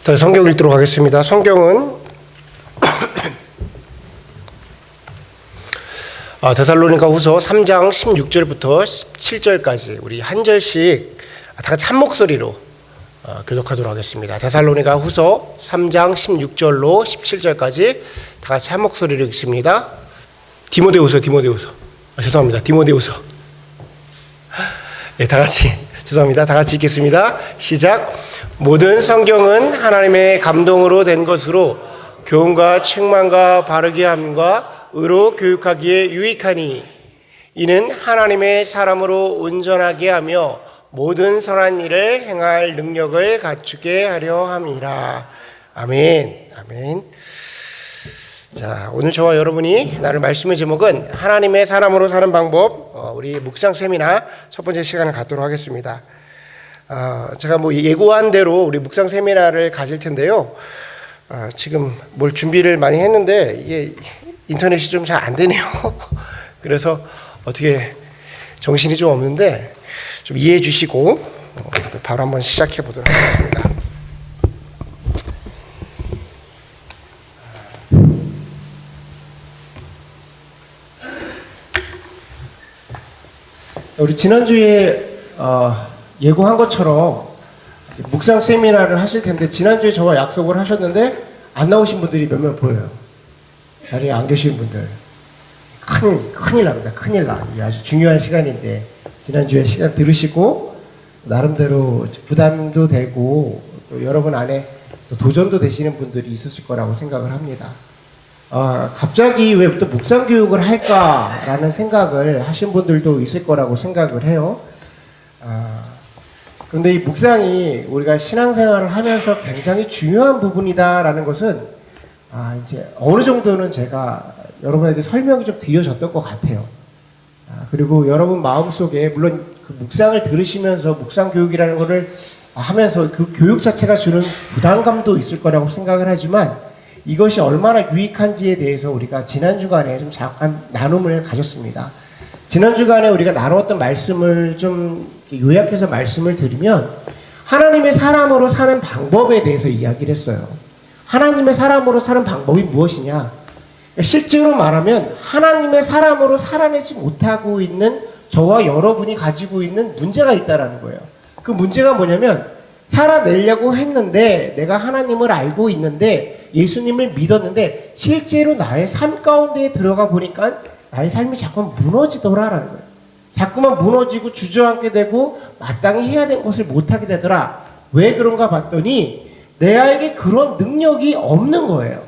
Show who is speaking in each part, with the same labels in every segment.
Speaker 1: 자, 성경 읽도록 하겠습니다. 성경은 데살로니가 후서 3장 16절부터 17절까지 우리 한 절씩 다 같이 한 목소리로 교독하도록 하겠습니다. 데살로니가 후서 3장 16절로 17절까지 다 같이 한 목소리로 읽습니다. 디모데후서. 죄송합니다. 디모데후서. 네, 다 같이 죄송합니다. 다 같이 읽겠습니다. 시작. 모든 성경은 하나님의 감동으로 된 것으로 교훈과 책망과 바르게 함과 의로 교육하기에 유익하니 이는 하나님의 사람으로 온전하게 하며 모든 선한 일을 행할 능력을 갖추게 하려 함이라. 아멘. 아멘. 자, 오늘 저와 여러분이 나눌 말씀의 제목은 하나님의 사람으로 사는 방법, 우리 묵상 세미나 첫 번째 시간을 갖도록 하겠습니다. 제가 예고한 대로 우리 묵상 세미나를 가질 텐데요. 지금 뭘 준비를 많이 했는데 이게 인터넷이 좀 잘 안 되네요. 그래서 어떻게 정신이 좀 없는데 좀 이해해 주시고 바로 한번 시작해 보도록 하겠습니다. 우리 지난주에 예고한 것처럼 묵상 세미나를 하실 텐데 지난주에 저와 약속을 하셨는데 안 나오신 분들이 몇 명 보여요. 자리에 안 계신 분들 큰일 납니다. 큰일 나. 이게 아주 중요한 시간인데 지난주에 시간 들으시고 나름대로 부담도 되고 또 여러분 안에 또 도전도 되시는 분들이 있었을 거라고 생각을 합니다. 갑자기 왜 또 묵상 교육을 할까라는 생각을 하신 분들도 있을 거라고 생각을 해요. 그런데 이 묵상이 우리가 신앙생활을 하면서 굉장히 중요한 부분이다라는 것은 이제 어느 정도는 제가 여러분에게 설명이 좀 드려졌던 것 같아요. 그리고 여러분 마음속에 물론 그 묵상을 들으시면서 묵상 교육이라는 것을 하면서 그 교육 자체가 주는 부담감도 있을 거라고 생각을 하지만 이것이 얼마나 유익한지에 대해서 우리가 지난 주간에 좀 잠깐 나눔을 가졌습니다. 지난 주간에 우리가 나누었던 말씀을 좀 요약해서 말씀을 드리면 하나님의 사람으로 사는 방법에 대해서 이야기를 했어요. 하나님의 사람으로 사는 방법이 무엇이냐? 실제로 말하면 하나님의 사람으로 살아내지 못하고 있는 저와 여러분이 가지고 있는 문제가 있다라는 거예요. 그 문제가 뭐냐면 살아내려고 했는데 내가 하나님을 알고 있는데 예수님을 믿었는데 실제로 나의 삶 가운데에 들어가 보니까 나의 삶이 자꾸만 무너지더라라는 거예요. 자꾸만 무너지고 주저앉게 되고 마땅히 해야 될 것을 못하게 되더라. 왜 그런가 봤더니 내에게 그런 능력이 없는 거예요.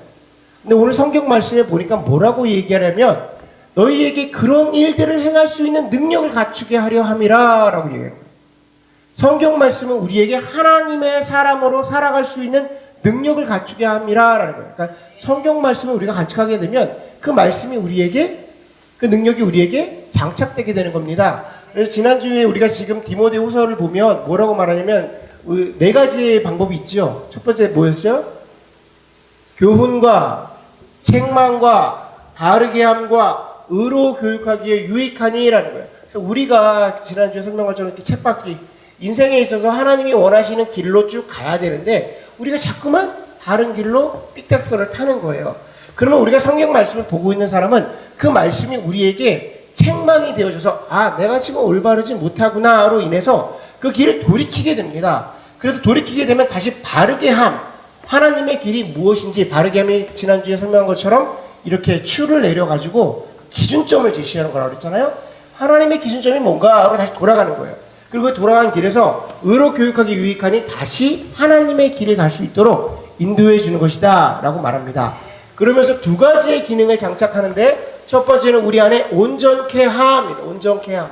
Speaker 1: 근데 오늘 성경 말씀에 보니까 뭐라고 얘기하냐면 너희에게 그런 일들을 행할 수 있는 능력을 갖추게 하려 함이라 라고 얘기해요. 성경 말씀은 우리에게 하나님의 사람으로 살아갈 수 있는 능력을 갖추게 함이라 라는 거예요. 그러니까 성경 말씀을 우리가 간직하게 되면 그 말씀이 우리에게 그 능력이 우리에게 장착되게 되는 겁니다. 그래서 지난주에 우리가 지금 디모데후서를 보면 뭐라고 말하냐면 네 가지의 방법이 있죠. 첫 번째 뭐였어요? 교훈과 책망과 바르게 함과 의로 교육하기에 유익하니라는 거예요. 그래서 우리가 지난주에 설명한 것처럼 이렇게 쳇바퀴 인생에 있어서 하나님이 원하시는 길로 쭉 가야 되는데 우리가 자꾸만 다른 길로 삑딱선을 타는 거예요. 그러면 우리가 성경 말씀을 보고 있는 사람은 그 말씀이 우리에게 책망이 되어져서 내가 지금 올바르지 못하구나로 인해서 그 길을 돌이키게 됩니다. 그래서 돌이키게 되면 다시 바르게 함, 하나님의 길이 무엇인지 바르게 함이 지난주에 설명한 것처럼 이렇게 추를 내려가지고 기준점을 제시하는 거라고 그랬잖아요. 하나님의 기준점이 뭔가로 다시 돌아가는 거예요. 그리고 돌아간 길에서 의로 교육하기 유익하니 다시 하나님의 길을 갈 수 있도록 인도해 주는 것이다 라고 말합니다. 그러면서 두 가지의 기능을 장착하는데 첫 번째는 우리 안에 온전케 함입니다. 온전케 함.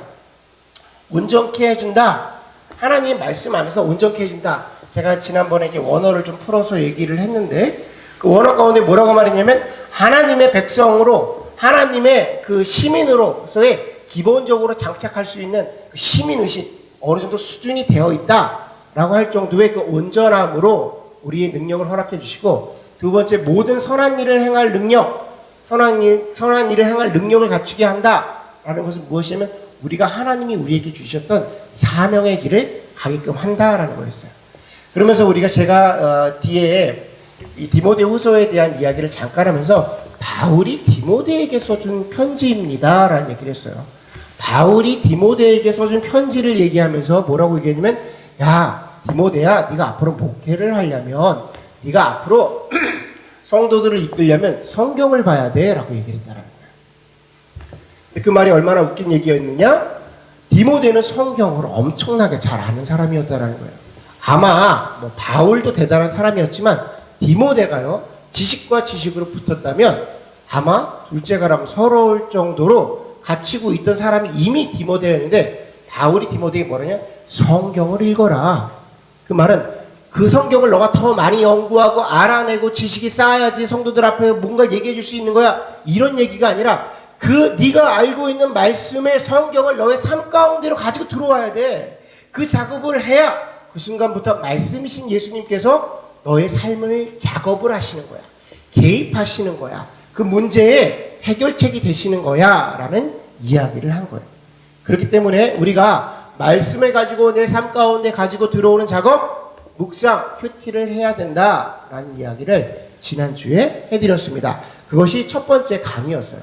Speaker 1: 온전케 해준다. 하나님 말씀 안에서 온전케 해준다. 제가 지난번에 이제 원어를 좀 풀어서 얘기를 했는데 그 원어 가운데 뭐라고 말했냐면 하나님의 백성으로 하나님의 그 시민으로서의 기본적으로 장착할 수 있는 그 시민의식 어느 정도 수준이 되어 있다라고 할 정도의 그 온전함으로 우리의 능력을 허락해 주시고 두 번째 모든 선한 일을 행할 능력 선한 일을 행할 능력을 갖추게 한다라는 것은 무엇이냐면 우리가 하나님이 우리에게 주셨던 사명의 길을 가게끔 한다라는 거였어요. 그러면서 우리가 제가 뒤에 이 디모데후서에 대한 이야기를 잠깐 하면서 바울이 디모데에게 써준 편지입니다라는 얘기를 했어요. 바울이 디모데에게 써준 편지를 얘기하면서 뭐라고 얘기했냐면, 야 디모데야, 네가 앞으로 목회를 하려면, 네가 앞으로 성도들을 이끌려면 성경을 봐야 돼 라고 얘기를 했다는 거예요. 그 말이 얼마나 웃긴 얘기였느냐? 디모데는 성경을 엄청나게 잘 아는 사람이었다는 거예요. 아마 뭐 바울도 대단한 사람이었지만 디모데가요, 지식과 지식으로 붙었다면 아마 둘째가라면 서러울 정도로 갖추고 있던 사람이 이미 디모데였는데, 바울이 디모데에게 뭐라냐? 성경을 읽어라. 그 말은 그 성경을 너가 더 많이 연구하고 알아내고 지식이 쌓아야지 성도들 앞에 뭔가 얘기해 줄 수 있는 거야, 이런 얘기가 아니라 그 네가 알고 있는 말씀의 성경을 너의 삶 가운데로 가지고 들어와야 돼. 그 작업을 해야 그 순간부터 말씀이신 예수님께서 너의 삶을 작업을 하시는 거야. 개입하시는 거야. 그 문제의 해결책이 되시는 거야 라는 이야기를 한 거예요. 그렇기 때문에 우리가 말씀을 가지고 내 삶 가운데 가지고 들어오는 작업, 묵상, 큐티를 해야 된다라는 이야기를 지난주에 해드렸습니다. 그것이 첫 번째 강의였어요.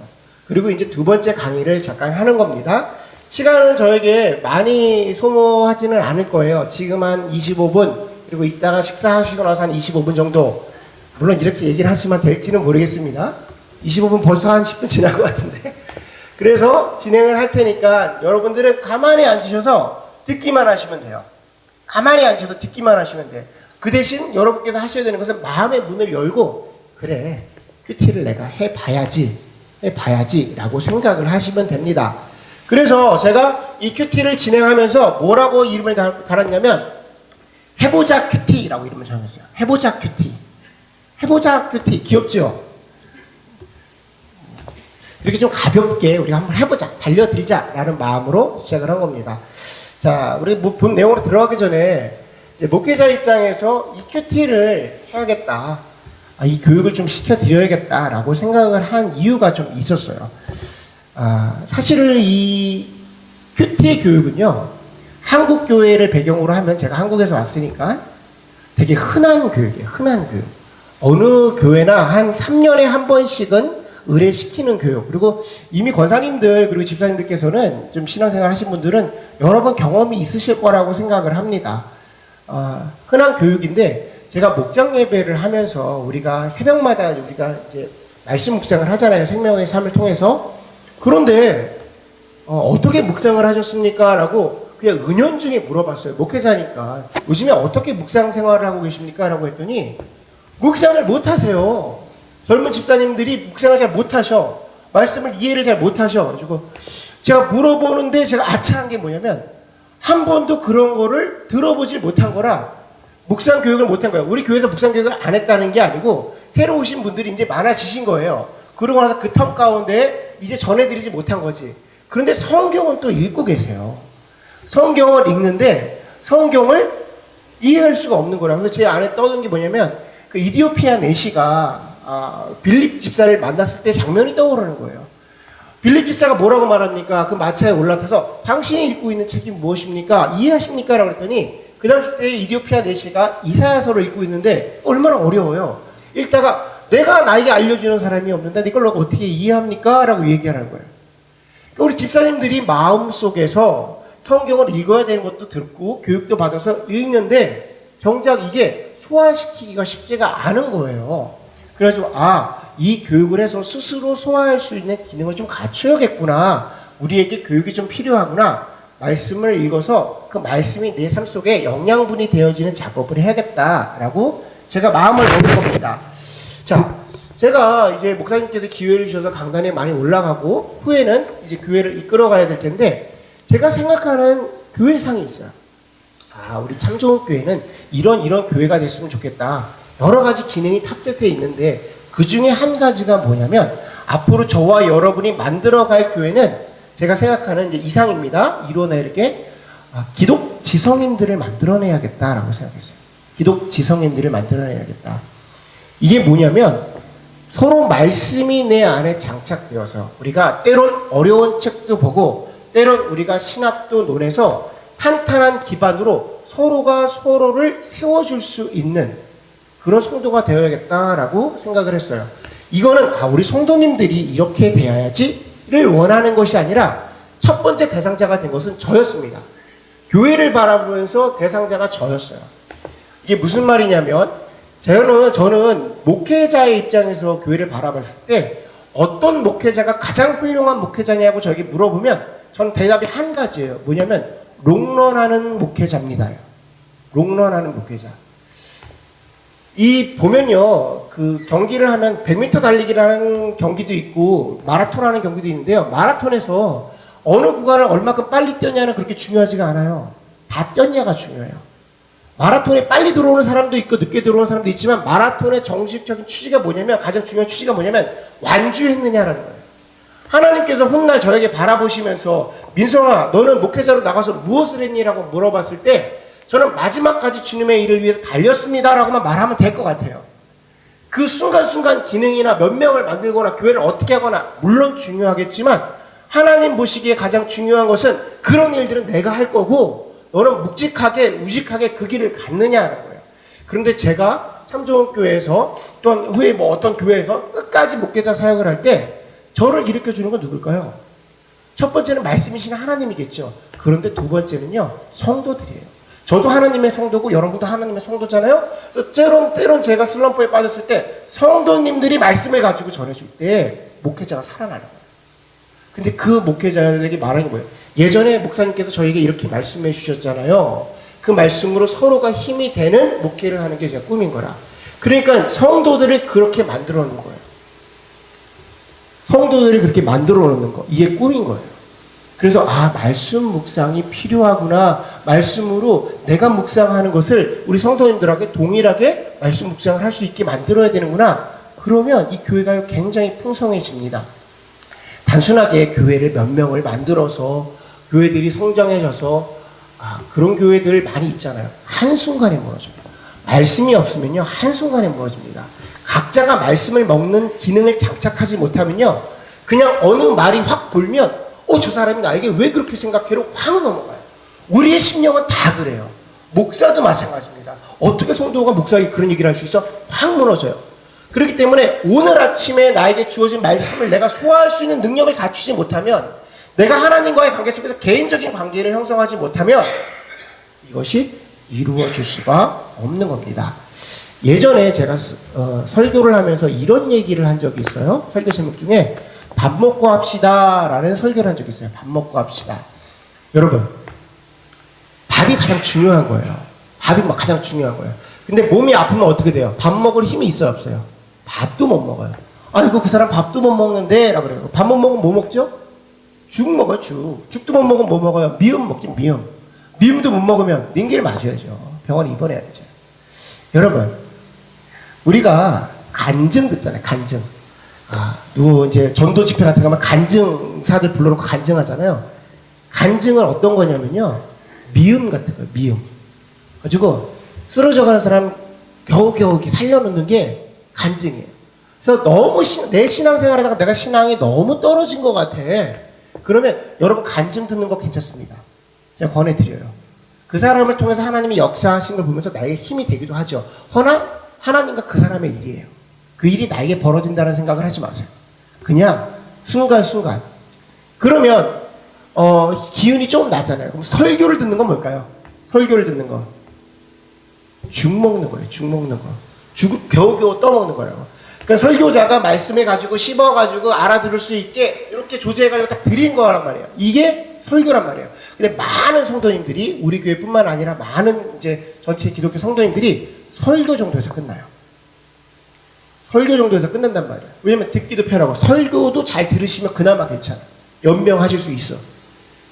Speaker 1: 그리고 이제 두 번째 강의를 잠깐 하는 겁니다. 시간은 저에게 많이 소모하지는 않을 거예요. 지금 한 25분, 그리고 이따가 식사하시고 나서 한 25분 정도, 물론 이렇게 얘기를 하시면 될지는 모르겠습니다. 25분 벌써 한 10분 지난 것 같은데. 그래서 진행을 할 테니까 여러분들은 가만히 앉으셔서 듣기만 하시면 돼요. 가만히 앉아서 듣기만 하시면 돼요. 그 대신 여러분께서 하셔야 되는 것은 마음의 문을 열고, 그래, 큐티를 내가 해봐야지 라고 생각을 하시면 됩니다. 그래서 제가 이 큐티를 진행하면서 뭐라고 이름을 달았냐면, 해보자 큐티라고 이름을 정했어요. 해보자 큐티. 해보자 큐티. 귀엽죠? 이렇게 좀 가볍게 우리가 한번 해보자, 달려들자 라는 마음으로 시작을 한 겁니다. 자, 우리 본 내용으로 들어가기 전에 이제 목회자 입장에서 이 큐티를 해야겠다, 이 교육을 좀 시켜드려야겠다 라고 생각을 한 이유가 좀 있었어요. 사실 이 큐티 교육은요, 한국 교회를 배경으로 하면, 제가 한국에서 왔으니까 되게 흔한 교육이에요. 흔한 교육. 어느 교회나 한 3년에 한 번씩은 의뢰시키는 교육. 그리고 이미 권사님들 그리고 집사님들께서는 좀 신앙생활 하신 분들은 여러 번 경험이 있으실 거라고 생각을 합니다. 흔한 교육인데, 제가 목장 예배를 하면서 우리가 새벽마다 우리가 이제 말씀 묵상을 하잖아요. 생명의 삶을 통해서. 그런데 어떻게 묵상을 하셨습니까? 라고 그냥 은연중에 물어봤어요. 목회자니까. 요즘에 어떻게 묵상 생활을 하고 계십니까? 라고 했더니 묵상을 못 하세요. 젊은 집사님들이 묵상을 잘 못하셔. 말씀을 이해를 잘 못하셔. 가지고 제가 물어보는데 제가 아차한 게 뭐냐면, 한 번도 그런 거를 들어보질 못한 거라 묵상 교육을 못한 거예요. 우리 교회에서 묵상 교육을 안 했다는 게 아니고, 새로 오신 분들이 이제 많아지신 거예요. 그러고 나서 그 텀 가운데 이제 전해드리지 못한 거지. 그런데 성경은 또 읽고 계세요. 성경을 읽는데 성경을 이해할 수가 없는 거라. 그래서 제 안에 떠든 게 뭐냐면, 그 이디오피아 내시가 빌립 집사를 만났을 때 장면이 떠오르는 거예요. 빌립 집사가 뭐라고 말합니까? 그 마차에 올라타서 당신이 읽고 있는 책이 무엇입니까? 이해하십니까? 라고 그랬더니, 그 당시 때 이디오피아 내시가 이사야서를 읽고 있는데 얼마나 어려워요. 읽다가 내가 나에게 알려주는 사람이 없는데 이걸 너가 어떻게 이해합니까? 라고 얘기하는 거예요. 그러니까 우리 집사님들이 마음속에서 성경을 읽어야 되는 것도 듣고 교육도 받아서 읽는데 정작 이게 소화시키기가 쉽지가 않은 거예요. 그래가지고 이 교육을 해서 스스로 소화할 수 있는 기능을 좀 갖춰야겠구나. 우리에게 교육이 좀 필요하구나. 말씀을 읽어서 그 말씀이 내 삶 속에 영양분이 되어지는 작업을 해야겠다라고 제가 마음을 먹은 겁니다. 자, 제가 이제 목사님께서 기회를 주셔서 강단에 많이 올라가고 후에는 이제 교회를 이끌어가야 될 텐데, 제가 생각하는 교회상이 있어요. 우리 참 좋은 교회는 이런 교회가 됐으면 좋겠다. 여러 가지 기능이 탑재되어 있는데, 그 중에 한 가지가 뭐냐면, 앞으로 저와 여러분이 만들어갈 교회는 제가 생각하는 이제 이상입니다. 이론에 기독 지성인들을 만들어내야겠다라고 생각했어요. 기독 지성인들을 만들어내야겠다. 이게 뭐냐면, 서로 말씀이 내 안에 장착되어서 우리가 때론 어려운 책도 보고 때론 우리가 신학도 논해서 탄탄한 기반으로 서로가 서로를 세워줄 수 있는 그런 성도가 되어야겠다라고 생각을 했어요. 이거는 우리 성도님들이 이렇게 돼야지를 원하는 것이 아니라 첫 번째 대상자가 된 것은 저였습니다. 교회를 바라보면서 대상자가 저였어요. 이게 무슨 말이냐면 저는 목회자의 입장에서 교회를 바라봤을 때 어떤 목회자가 가장 훌륭한 목회자냐고 저에게 물어보면 전 대답이 한 가지예요. 뭐냐면 롱런하는 목회자입니다. 롱런하는 목회자. 이 보면요, 그 경기를 하면 100m 달리기라는 경기도 있고 마라톤하는 경기도 있는데요. 마라톤에서 어느 구간을 얼마큼 빨리 뛰었냐는 그렇게 중요하지가 않아요. 다 뛰었냐가 중요해요. 마라톤에 빨리 들어오는 사람도 있고 늦게 들어오는 사람도 있지만 마라톤의 정식적인 취지가 뭐냐면 가장 중요한 취지가 뭐냐면 완주했느냐라는 거예요. 하나님께서 훗날 저에게 바라보시면서 민성아 너는 목회자로 나가서 무엇을 했니라고 물어봤을 때 저는 마지막까지 주님의 일을 위해서 달렸습니다라고만 말하면 될 것 같아요. 그 순간순간 기능이나 몇 명을 만들거나 교회를 어떻게 하거나 물론 중요하겠지만 하나님 보시기에 가장 중요한 것은 그런 일들은 내가 할 거고 너는 묵직하게 우직하게 그 길을 갔느냐는 거예요. 그런데 제가 참 좋은 교회에서 또한 후에 어떤 교회에서 끝까지 목회자 사역을 할 때 저를 일으켜주는 건 누굴까요? 첫 번째는 말씀이신 하나님이겠죠. 그런데 두 번째는요, 성도들이에요. 저도 하나님의 성도고 여러분도 하나님의 성도잖아요. 때론 제가 슬럼프에 빠졌을 때 성도님들이 말씀을 가지고 전해줄 때 목회자가 살아나는 거예요. 근데 그 목회자들에게 말하는 게 뭐예요? 예전에 목사님께서 저에게 이렇게 말씀해 주셨잖아요. 그 말씀으로 서로가 힘이 되는 목회를 하는 게 제 꿈인 거라. 그러니까 성도들을 그렇게 만들어 놓는 거예요. 성도들을 그렇게 만들어 놓는 거. 이게 꿈인 거예요. 그래서 말씀 묵상이 필요하구나. 말씀으로 내가 묵상하는 것을 우리 성도님들에게 동일하게 말씀 묵상을 할 수 있게 만들어야 되는구나. 그러면 이 교회가 굉장히 풍성해집니다. 단순하게 교회를 몇 명을 만들어서 교회들이 성장해져서 그런 교회들 많이 있잖아요. 한순간에 무너져요. 말씀이 없으면요 한순간에 무너집니다. 각자가 말씀을 먹는 기능을 장착하지 못하면요 그냥 어느 말이 확 돌면 저 사람이 나에게 왜 그렇게 생각해로 확 넘어가요. 우리의 심령은 다 그래요. 목사도 마찬가지입니다. 어떻게 성도가 목사에게 그런 얘기를 할 수 있어? 확 무너져요. 그렇기 때문에 오늘 아침에 나에게 주어진 말씀을 내가 소화할 수 있는 능력을 갖추지 못하면 내가 하나님과의 관계 속에서 개인적인 관계를 형성하지 못하면 이것이 이루어질 수가 없는 겁니다. 예전에 제가 설교를 하면서 이런 얘기를 한 적이 있어요. 설교 제목 중에 밥 먹고 합시다 라는 설교를 한 적이 있어요. 밥 먹고 합시다. 여러분 밥이 가장 중요한 거예요. 밥이 가장 중요한 거예요. 근데 몸이 아프면 어떻게 돼요? 밥 먹을 힘이 있어요 없어요? 밥도 못 먹어요. 아이고 그 사람 밥도 못 먹는데 라고 그래요. 밥 못 먹으면 뭐 먹죠? 죽 먹어요. 죽도 못 먹으면 뭐 먹어요? 미음 먹지. 미음도 못 먹으면 링기를 맞아야죠. 병원에 입원해야 되죠. 여러분 우리가 간증 듣잖아요. 간증. 누구 이제 전도 집회 같은 거 하면 간증사들 불러놓고 간증하잖아요. 간증은 어떤 거냐면요. 미음 같은 거예요. 미음. 가지고 쓰러져가는 사람 겨우겨우 이렇게 살려놓는 게 간증이에요. 그래서 너무 내 신앙생활하다가 내가 신앙이 너무 떨어진 것 같아. 그러면 여러분 간증 듣는 거 괜찮습니다. 제가 권해드려요. 그 사람을 통해서 하나님이 역사하신 걸 보면서 나에게 힘이 되기도 하죠. 허나 하나님과 그 사람의 일이에요. 그 일이 나에게 벌어진다는 생각을 하지 마세요. 그냥 순간순간. 그러면 기운이 조금 나잖아요. 그럼 설교를 듣는 건 뭘까요? 설교를 듣는 거. 죽 먹는 거예요. 죽 먹는 거. 죽 겨우겨우 떠먹는 거라고. 그러니까 설교자가 말씀을 가지고 씹어가지고 알아들을 수 있게 이렇게 조제해가지고 딱 드린 거란 말이에요. 이게 설교란 말이에요. 근데 많은 성도님들이 우리 교회뿐만 아니라 많은 이제 전체 기독교 성도님들이 설교 정도에서 끝나요. 설교 정도에서 끝난단 말이에요. 왜냐면 듣기도 편하고 설교도 잘 들으시면 그나마 괜찮아. 연명하실 수 있어.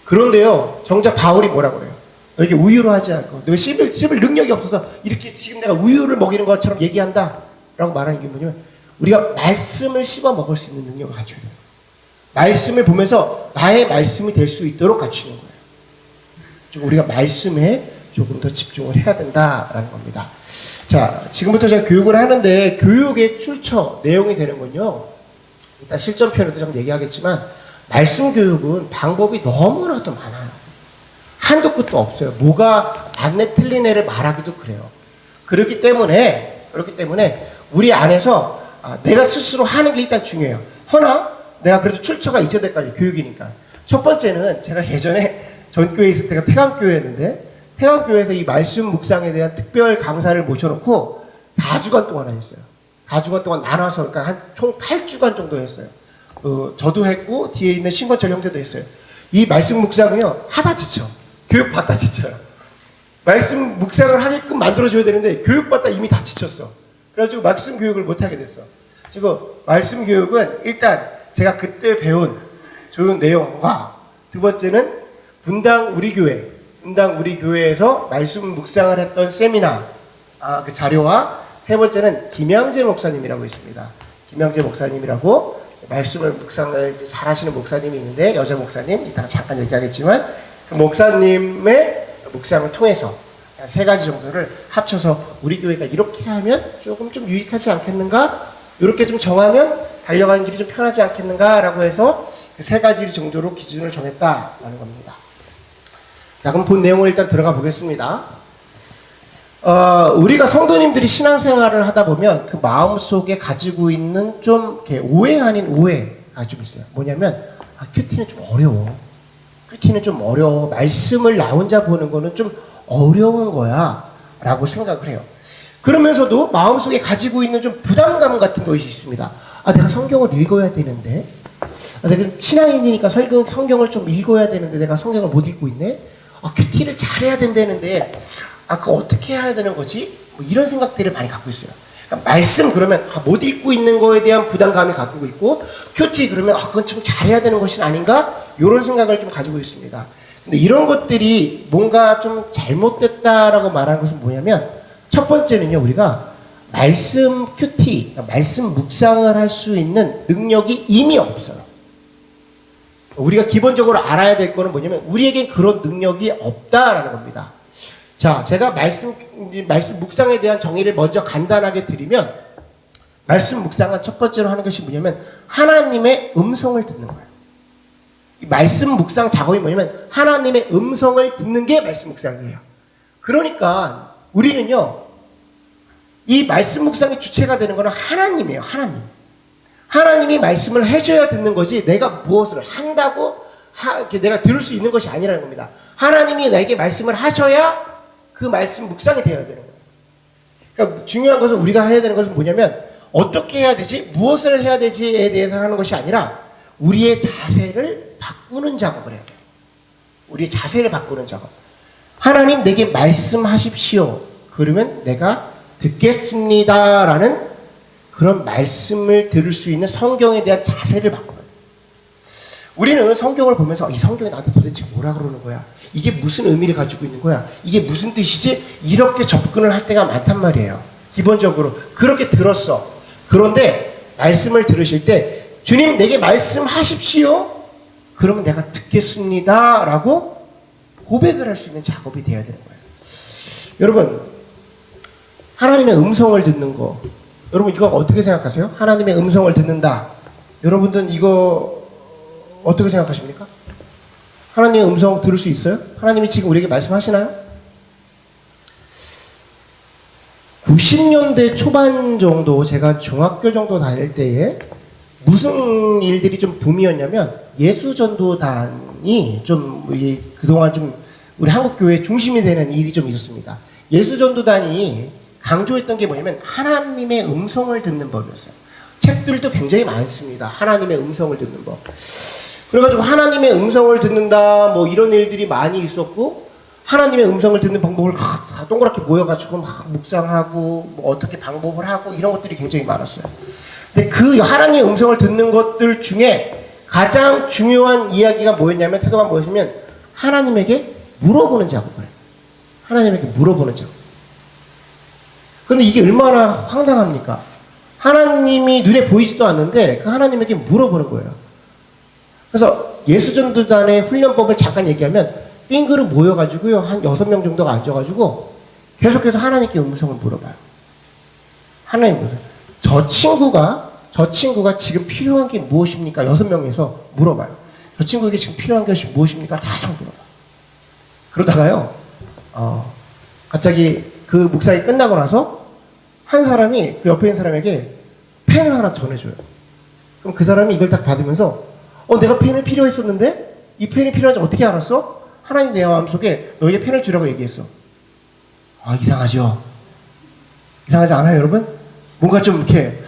Speaker 1: 그런데요, 정작 바울이 뭐라고 그래요? 이렇게 우유로 하지 않고 내가 씹을 능력이 없어서 이렇게 지금 내가 우유를 먹이는 것처럼 얘기한다 라고 말하는 게 뭐냐면 우리가 말씀을 씹어 먹을 수 있는 능력을 갖춰야 돼요. 말씀을 보면서 나의 말씀이 될 수 있도록 갖추는 거예요. 우리가 말씀에 조금 더 집중을 해야 된다라는 겁니다. 자, 지금부터 제가 교육을 하는데 교육의 출처 내용이 되는 건요. 이따 실전편에도 좀 얘기하겠지만 말씀 교육은 방법이 너무나도 많아요. 한도 끝도 없어요. 뭐가 맞네 틀리네를 말하기도 그래요. 그렇기 때문에 우리 안에서 내가 스스로 하는 게 일단 중요해요. 허나 내가 그래도 출처가 있어야 될 거 아니에요. 교육이니까. 첫 번째는 제가 예전에 전교회 있을 때가 태강교회였는데 태강교회에서 이 말씀 묵상에 대한 특별 강사를 모셔놓고 4주간 동안 하셨어요. 4주간 동안 나눠서 그러니까 한 총 8주간 정도 했어요. 저도 했고 뒤에 있는 신건철 형제도 했어요. 이 말씀 묵상은요 하다 지쳐. 교육받다 지쳐요. 말씀 묵상을 하게끔 만들어줘야 되는데 교육받다 이미 다 지쳤어. 그래가지고 말씀 교육을 못하게 됐어. 지금 말씀 교육은 일단 제가 그때 배운 좋은 내용과 두 번째는 분당 우리 교회에서 말씀 묵상을 했던 세미나 그 자료와 세 번째는 김양재 목사님이라고 있습니다. 김양재 목사님이라고 말씀을 묵상을 잘 하시는 목사님이 있는데 여자 목사님 이따가 잠깐 얘기하겠지만 그 목사님의 묵상을 통해서 세 가지 정도를 합쳐서 우리 교회가 이렇게 하면 조금 좀 유익하지 않겠는가? 이렇게 좀 정하면 달려가는 길이 좀 편하지 않겠는가? 라고 해서 그 세 가지 정도로 기준을 정했다라는 겁니다. 자, 그럼 본 내용을 일단 들어가 보겠습니다. 우리가 성도님들이 신앙생활을 하다 보면 그 마음속에 가지고 있는 좀 이렇게 오해 아닌 오해가 좀 있어요. 뭐냐면 큐티는 좀 어려워. 큐티는 좀 어려워. 말씀을 나 혼자 보는 거는 좀 어려운 거야 라고 생각을 해요. 그러면서도 마음속에 가지고 있는 좀 부담감 같은 것이 있습니다. 내가 성경을 읽어야 되는데 내가 신앙인이니까 성경을 좀 읽어야 되는데 내가 성경을 못 읽고 있네. 큐티를 잘해야 된다는데 그거 어떻게 해야 되는 거지? 뭐 이런 생각들을 많이 갖고 있어요. 그러니까 말씀 그러면 못 읽고 있는 거에 대한 부담감이 갖고 있고 큐티 그러면 그건 좀 잘해야 되는 것이 아닌가? 이런 생각을 좀 가지고 있습니다. 근데 이런 것들이 뭔가 좀 잘못됐다라고 말하는 것은 뭐냐면 첫 번째는요, 우리가 말씀 큐티, 말씀 묵상을 할 수 있는 능력이 이미 없어요. 우리가 기본적으로 알아야 될 거는 뭐냐면 우리에겐 그런 능력이 없다라는 겁니다. 자, 제가 말씀 묵상에 대한 정의를 먼저 간단하게 드리면 말씀 묵상은 첫 번째로 하는 것이 뭐냐면 하나님의 음성을 듣는 거예요. 이 말씀 묵상 작업이 뭐냐면 하나님의 음성을 듣는 게 말씀 묵상이에요. 그러니까 우리는요, 이 말씀 묵상의 주체가 되는 거는 하나님이에요. 하나님이 말씀을 해줘야 듣는 거지 내가 무엇을 한다고 내가 들을 수 있는 것이 아니라는 겁니다. 하나님이 나에게 말씀을 하셔야 그 말씀 묵상이 되어야 되는 거예요. 그러니까 중요한 것은 우리가 해야 되는 것은 뭐냐면 어떻게 해야 되지? 무엇을 해야 되지에 대해서 하는 것이 아니라 우리의 자세를 바꾸는 작업을 해야 돼요. 우리의 자세를 바꾸는 작업. 하나님 내게 말씀하십시오. 그러면 내가 듣겠습니다라는 그런 말씀을 들을 수 있는 성경에 대한 자세를 바꿔요. 우리는 성경을 보면서 이 성경이 나한테 도대체 뭐라 그러는 거야? 이게 무슨 의미를 가지고 있는 거야? 이게 무슨 뜻이지? 이렇게 접근을 할 때가 많단 말이에요. 기본적으로 그렇게 들었어. 그런데 말씀을 들으실 때 주님 내게 말씀하십시오. 그러면 내가 듣겠습니다 라고 고백을 할 수 있는 작업이 돼야 되는 거예요. 여러분, 하나님의 음성을 듣는 거, 여러분 이거 어떻게 생각하세요? 하나님의 음성을 듣는다. 여러분들은 이거 어떻게 생각하십니까? 하나님의 음성 들을 수 있어요? 하나님이 지금 우리에게 말씀하시나요? 90년대 초반 정도, 제가 중학교 정도 다닐 때에 무슨 일들이 좀 붐이었냐면 예수전도단이 좀 그동안 좀 우리 한국교회 중심이 되는 일이 좀 있었습니다. 예수전도단이 강조했던 게 뭐냐면 하나님의 음성을 듣는 법이었어요. 책들도 굉장히 많습니다. 하나님의 음성을 듣는 법. 그래가지고 하나님의 음성을 듣는다 뭐 이런 일들이 많이 있었고 하나님의 음성을 듣는 방법을 다 동그랗게 모여가지고 막 묵상하고 뭐 어떻게 방법을 하고 이런 것들이 굉장히 많았어요. 근데 그 하나님의 음성을 듣는 것들 중에 가장 중요한 이야기가 뭐였냐면 태도가 뭐였냐면 하나님에게 물어보는 작업을 해요. 하나님에게 물어보는 작업. 그런데 이게 얼마나 황당합니까? 하나님이 눈에 보이지도 않는데 그 하나님에게 물어보는 거예요. 그래서 예수전도단의 훈련법을 잠깐 얘기하면 빙그르 모여가지고요, 한 6명 정도가 앉아가지고 계속해서 하나님께 음성을 물어봐요. 하나님 무슨 저 친구가 지금 필요한 게 무엇입니까? 6명에서 물어봐요. 저 친구에게 지금 필요한 것이 무엇입니까? 다 물어봐요. 그러다가요, 갑자기 그 묵상이 끝나고 나서 한 사람이 그 옆에 있는 사람에게 펜을 하나 전해줘요. 그럼 그 사람이 이걸 딱 받으면서 내가 펜을 필요했었는데 이 펜이 필요한지 어떻게 알았어? 하나님 내 마음속에 너에게 펜을 주라고 얘기했어. 이상하죠? 이상하지 않아요, 여러분? 뭔가 좀 이렇게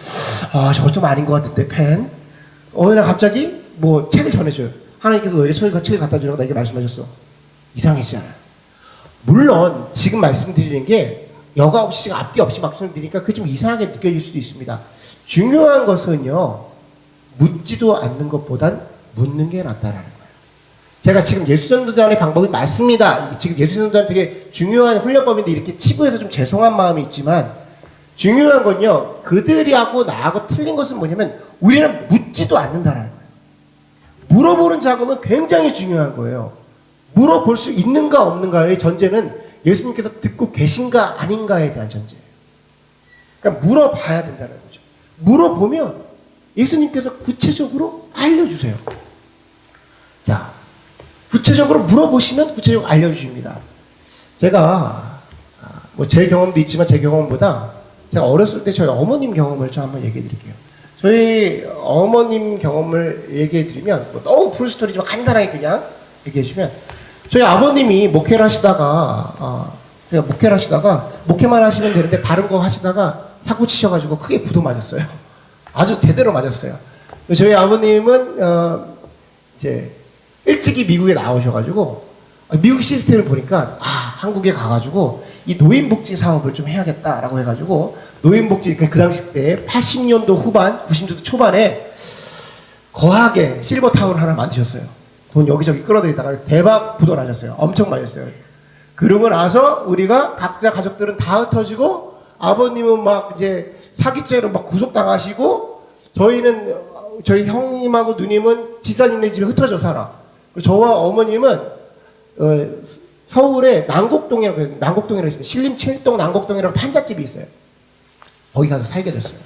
Speaker 1: 저거 좀 아닌 것 같은데 펜? 어느 날 갑자기 뭐 책을 전해줘요. 하나님께서 너에게 책을 갖다 주라고 나에게 말씀하셨어. 이상해지잖아요. 물론 지금 말씀드리는 게 여과 없이 지금 앞뒤 없이 말씀드리니까 그게 좀 이상하게 느껴질 수도 있습니다. 중요한 것은요, 묻지도 않는 것보단 묻는 게 낫다라는 거예요. 제가 지금 예수전도자의 방법이 맞습니다. 지금 예수전도자는 되게 중요한 훈련법인데 이렇게 치부해서 좀 죄송한 마음이 있지만 중요한 건요, 그들이하고 나하고 틀린 것은 뭐냐면 우리는 묻지도 않는다라는 거예요. 물어보는 작업은 굉장히 중요한 거예요. 물어볼 수 있는가 없는가의 전제는 예수님께서 듣고 계신가 아닌가에 대한 전제예요. 그러니까 물어봐야 된다는 거죠. 물어보면 예수님께서 구체적으로 알려주세요. 자, 구체적으로 물어보시면 구체적으로 알려주십니다. 제가 뭐 제 경험도 있지만 제 경험보다 제가 어렸을 때 저희 어머님 경험을 좀 한번 얘기해 드릴게요. 저희 어머님 경험을 얘기해 드리면 뭐 너무 풀스토리지만 간단하게 그냥 얘기해 주면 저희 아버님이 목회를 하시다가 목회만 하시면 되는데 다른 거 하시다가 사고 치셔가지고 크게 부도 맞았어요. 아주 제대로 맞았어요. 저희 아버님은 이제 일찍이 미국에 나오셔가지고 미국 시스템을 보니까 한국에 가가지고 이 노인복지 사업을 좀 해야겠다라고 해가지고 노인복지 그 당시 때 80년도 후반 90년도 초반에 거하게 실버타운 하나 만드셨어요. 돈 여기저기 끌어들이다가 대박 부도 나셨어요. 엄청 맞았어요. 그러고 나서 우리가 각자 가족들은 다 흩어지고 아버님은 막 이제 사기죄로 막 구속당하시고 저희는 저희 형님하고 누님은 집사님네 집에 흩어져 살아. 저와 어머님은 서울에 난곡동이라고 있습니다. 신림 7동 난곡동이라고 판잣집이 있어요. 거기 가서 살게 됐어요.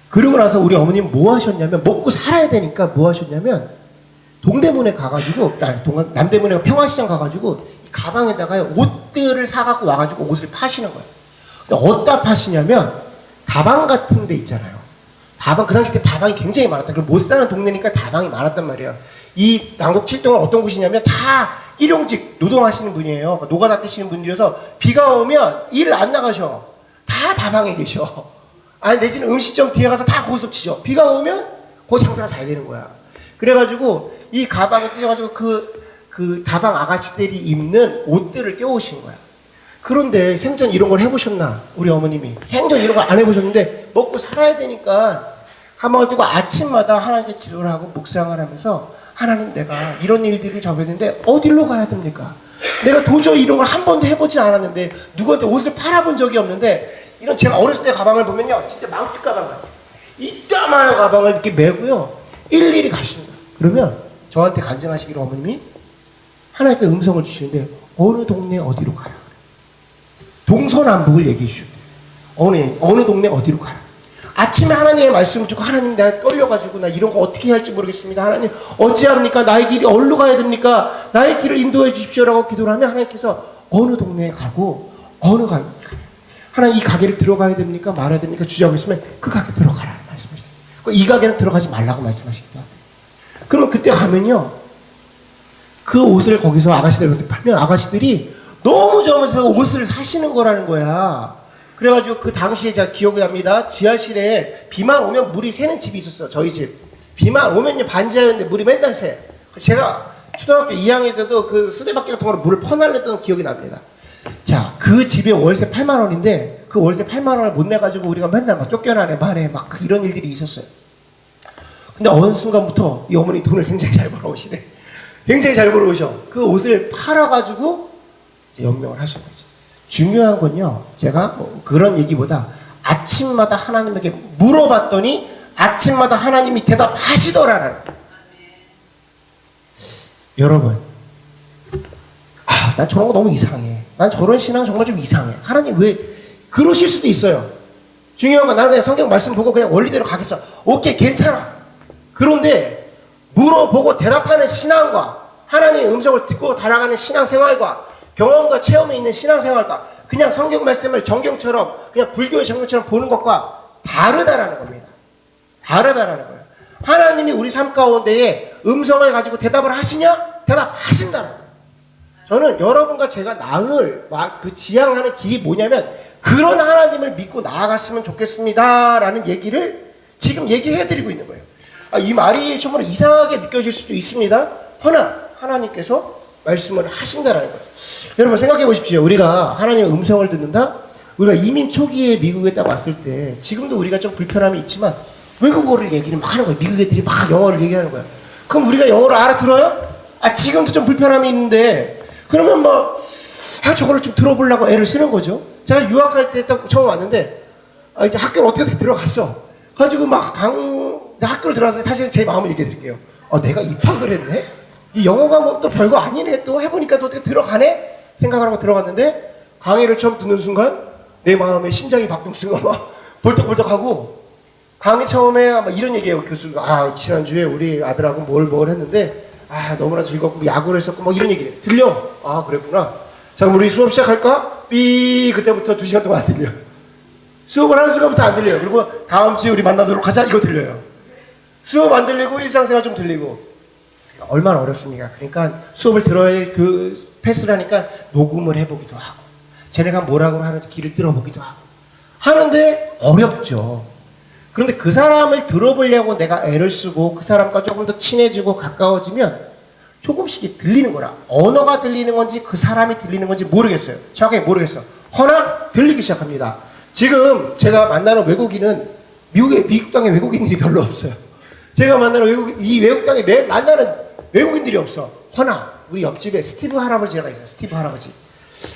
Speaker 1: 그러고 나서 우리 어머님 뭐 하셨냐면 먹고 살아야 되니까 뭐 하셨냐면 동대문에 가가지고 남대문에 평화시장 가가지고 가방에다가 옷들을 사갖고 와가지고 옷을 파시는 거예요. 어디다 파시냐면 다방 같은 데 있잖아요. 다방, 그 당시 때 다방이 굉장히 많았다. 그리고 못 사는 동네니까 다방이 많았단 말이에요. 이 난곡 7동은 어떤 곳이냐면 다 일용직 노동하시는 분이에요. 그러니까 노가다 뛰시는 분들이어서 비가 오면 일 안 나가셔. 다 다방에 계셔. 내지는 음식점 뒤에 가서 다 고스톱 치죠. 비가 오면 그 장사가 잘 되는 거야. 그래가지고 이 가방에 띄셔가지고 그 다방 아가씨들이 입는 옷들을 떼오신 거야. 그런데 생전 이런 걸 해보셨나? 우리 어머님이 생전 이런 걸 안 해보셨는데 먹고 살아야 되니까 가방을 띄고 아침마다 하나님께 기도를 하고 묵상을 하면서 하나님, 내가 이런 일들을 접했는데 어디로 가야 됩니까? 내가 도저히 이런 걸 한 번도 해보지 않았는데 누구한테 옷을 팔아본 적이 없는데 이런 제가 어렸을 때 가방을 보면요, 진짜 망치 가방 같아요. 이따만한 가방을 이렇게 메고요 일일이 가시는 거예요. 그러면 저한테 간증하시기로 어머님이 하나님께 음성을 주시는데 어느 동네 어디로 가라. 동서남북을 얘기해 주셔야 돼요. 어느 동네 어디로 가라. 아침에 하나님의 말씀을 듣고 하나님, 내가 떨려가지고 나 이런 거 어떻게 해야 할지 모르겠습니다. 하나님 어찌합니까? 나의 길이 어디로 가야 됩니까? 나의 길을 인도해 주십시오라고 기도를 하면 하나님께서 어느 동네에 가고 어느 가게 하나님 이 가게를 들어가야 됩니까? 말아야 됩니까? 주저하고 있으면 그 가게 들어가라 말씀하시죠. 이 가게는 들어가지 말라고 말씀하시기도 하고. 그러면 그때 가면요 그 옷을 거기서 아가씨들한테 팔면 아가씨들이 너무 좋아하면서 옷을 사시는 거라는 거야. 그래가지고 그 당시에 제가 기억이 납니다. 지하실에 비만 오면 물이 새는 집이 있었어요. 저희 집. 비만 오면요 반지하였는데 물이 맨날 새. 제가 초등학교 2학년 때도 그 쓰레받기 같은 거로 물을 퍼날렸던 기억이 납니다. 자, 그 집에 월세 8만 원인데 그 월세 8만 원을 못 내가지고 우리가 맨날 막 쫓겨나네 말해 막 이런 일들이 있었어요. 근데 어느 순간부터 이 어머니 돈을 굉장히 잘 벌어오시네. 굉장히 잘 벌어오셔. 그 옷을 팔아가지고 이제 연명을 하신 거죠. 중요한 건요, 제가 뭐 그런 얘기보다 아침마다 하나님에게 물어봤더니 아침마다 하나님이 대답하시더라는. 여러분, 난 저런 거 너무 이상해. 난 저런 신앙 정말 좀 이상해. 하나님 왜 그러실 수도 있어요. 중요한 건 나는 그냥 성경 말씀 보고 그냥 원리대로 가겠어. 오케이, 괜찮아. 그런데 물어보고 대답하는 신앙과 하나님의 음성을 듣고 달아가는 신앙생활과 경험과 체험에 있는 신앙생활과 그냥 성경 말씀을 정경처럼 그냥 불교의 정경처럼 보는 것과 다르다라는 겁니다. 다르다라는 거예요. 하나님이 우리 삶 가운데에 음성을 가지고 대답을 하시냐? 대답하신다라는 거예요. 저는 여러분과 제가 나눌 그 지향하는 길이 뭐냐면 그런 하나님을 믿고 나아갔으면 좋겠습니다라는 얘기를 지금 얘기해드리고 있는 거예요. 이 말이 정말 이상하게 느껴질 수도 있습니다. 허나 하나님께서 말씀을 하신다라는 거예요. 여러분 생각해 보십시오. 우리가 하나님의 음성을 듣는다? 우리가 이민 초기에 미국에 딱 왔을 때 지금도 우리가 좀 불편함이 있지만 외국어를 얘기를 막 하는 거예요. 미국 애들이 막 영어를 얘기하는 거예요. 그럼 우리가 영어를 알아들어요? 지금도 좀 불편함이 있는데 그러면 저거를 좀 들어보려고 애를 쓰는 거죠. 제가 유학할 때 딱 처음 왔는데 이제 학교를 어떻게 들어갔어. 가지고 학교를 들어가서 사실 제 마음을 얘기해 드릴게요. 내가 입학을 했네? 이 영어가 뭐 또 별거 아니네. 또 해보니까 또 어떻게 들어가네? 생각을 하고 들어갔는데 강의를 처음 듣는 순간 내 마음에 심장이 박동수가 막 벌떡벌떡하고 강의 처음에 이런 얘기해요. 교수가 지난주에 우리 아들하고 뭘 했는데 너무나 즐겁고 야구를 했었고 이런 얘기를 해. 들려? 그랬구나. 자 그럼 우리 수업 시작할까? 그때부터 2시간 동안 안 들려. 수업을 하는 순간부터 안 들려요. 그리고 다음 주에 우리 만나도록 하자 이거 들려요. 수업 안 들리고 일상생활 좀 들리고 얼마나 어렵습니까? 그러니까 수업을 들어야 패스를 하니까 녹음을 해보기도 하고 쟤네가 뭐라고 하는지 귀를 들어보기도 하고 하는데 어렵죠. 그런데 그 사람을 들어보려고 내가 애를 쓰고 그 사람과 조금 더 친해지고 가까워지면 조금씩 들리는 거라. 언어가 들리는 건지 그 사람이 들리는 건지 모르겠어요. 정확하게 모르겠어. 허나 들리기 시작합니다. 지금 제가 만나는 외국인은 미국 땅에 외국인들이 별로 없어요. 제가 만나는 외국 땅에 만나는 외국인들이 없어. 허나 우리 옆집에 스티브 할아버지가 있어요. 스티브 할아버지.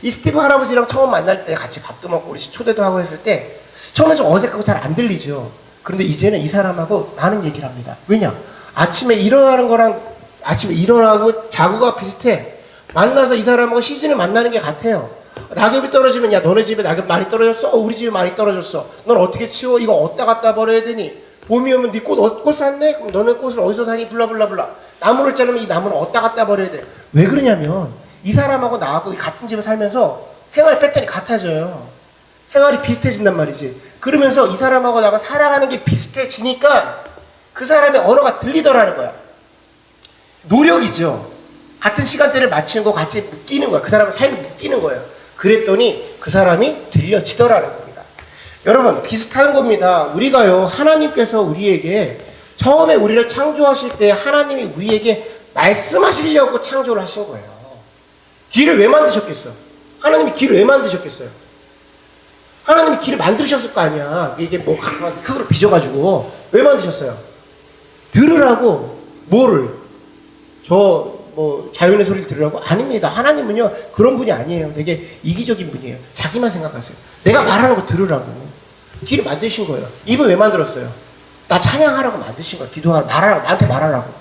Speaker 1: 이 스티브 할아버지랑 처음 만날 때 같이 밥도 먹고 우리 초대도 하고 했을 때 처음에 좀 어색하고 잘 안 들리죠. 그런데 이제는 이 사람하고 많은 얘기를 합니다. 왜냐? 아침에 일어나는 거랑 아침에 일어나고 자고가 비슷해. 만나서 이 사람하고 시즌을 만나는 게 같아요. 낙엽이 떨어지면 야 너네 집에 낙엽 많이 떨어졌어? 우리 집에 많이 떨어졌어. 넌 어떻게 치워? 이거 어디다 갖다 버려야 되니? 봄이 오면 네 꽃 샀네? 그럼 너네 꽃을 어디서 사니? 블라블라블라. 나무를 자르면 이 나무는 어디다 갖다 버려야 돼? 왜 그러냐면 이 사람하고 나하고 같은 집에 살면서 생활 패턴이 같아져요. 생활이 비슷해진단 말이지. 그러면서 이 사람하고 나가 살아가는 게 비슷해지니까 그 사람의 언어가 들리더라는 거야. 노력이죠. 같은 시간대를 맞추는 거 같이 묶이는 거야. 그 사람의 삶이 묶이는 거예요. 그랬더니 그 사람이 들려지더라는 겁니다. 여러분 비슷한 겁니다. 우리가요 하나님께서 우리에게 처음에 우리를 창조하실 때 하나님이 우리에게 말씀하시려고 창조를 하신 거예요. 길을 왜 만드셨겠어? 하나님이 길을 왜 만드셨겠어요? 하나님이 길을 만드셨을 거 아니야. 이게 흙으로 빚어가지고 왜 만드셨어요? 들으라고. 뭐를? 자연의 소리를 들으라고? 아닙니다. 하나님은요 그런 분이 아니에요. 되게 이기적인 분이에요. 자기만 생각하세요. 내가 말하는 거 들으라고. 길을 만드신 거예요. 입을 왜 만들었어요? 나 찬양하라고 만드신 거예요. 기도하라고, 말하라고, 나한테 말하라고.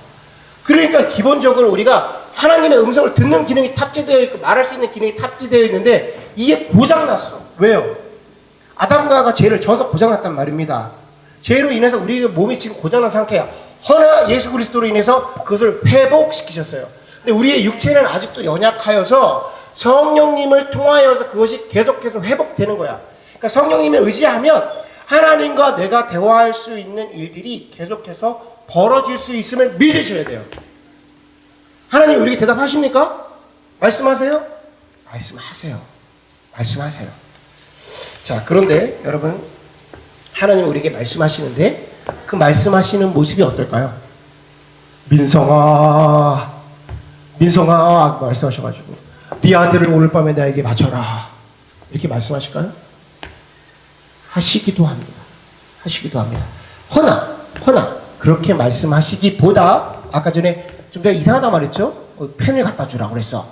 Speaker 1: 그러니까 기본적으로 우리가 하나님의 음성을 듣는 기능이 탑재되어 있고 말할 수 있는 기능이 탑재되어 있는데 이게 고장났어. 왜요? 아담과 하와가 죄를 져서 고장났단 말입니다. 죄로 인해서 우리의 몸이 지금 고장난 상태야. 허나 예수 그리스도로 인해서 그것을 회복시키셨어요. 근데 우리의 육체는 아직도 연약하여서 성령님을 통하여서 그것이 계속해서 회복되는 거야. 그러니까 성령님을 의지하면 하나님과 내가 대화할 수 있는 일들이 계속해서 벌어질 수 있음을 믿으셔야 돼요. 하나님 우리에게 대답하십니까? 말씀하세요? 말씀하세요. 말씀하세요. 자, 그런데 여러분 하나님 우리에게 말씀하시는데 그 말씀하시는 모습이 어떨까요? 민성아 말씀하셔가지고 네 아들을 오늘 밤에 나에게 바쳐라 이렇게 말씀하실까요? 하시기도 합니다. 허나 그렇게 말씀하시기보다 아까 전에 좀 내가 이상하다 말했죠? 펜을 갖다 주라고 그랬어.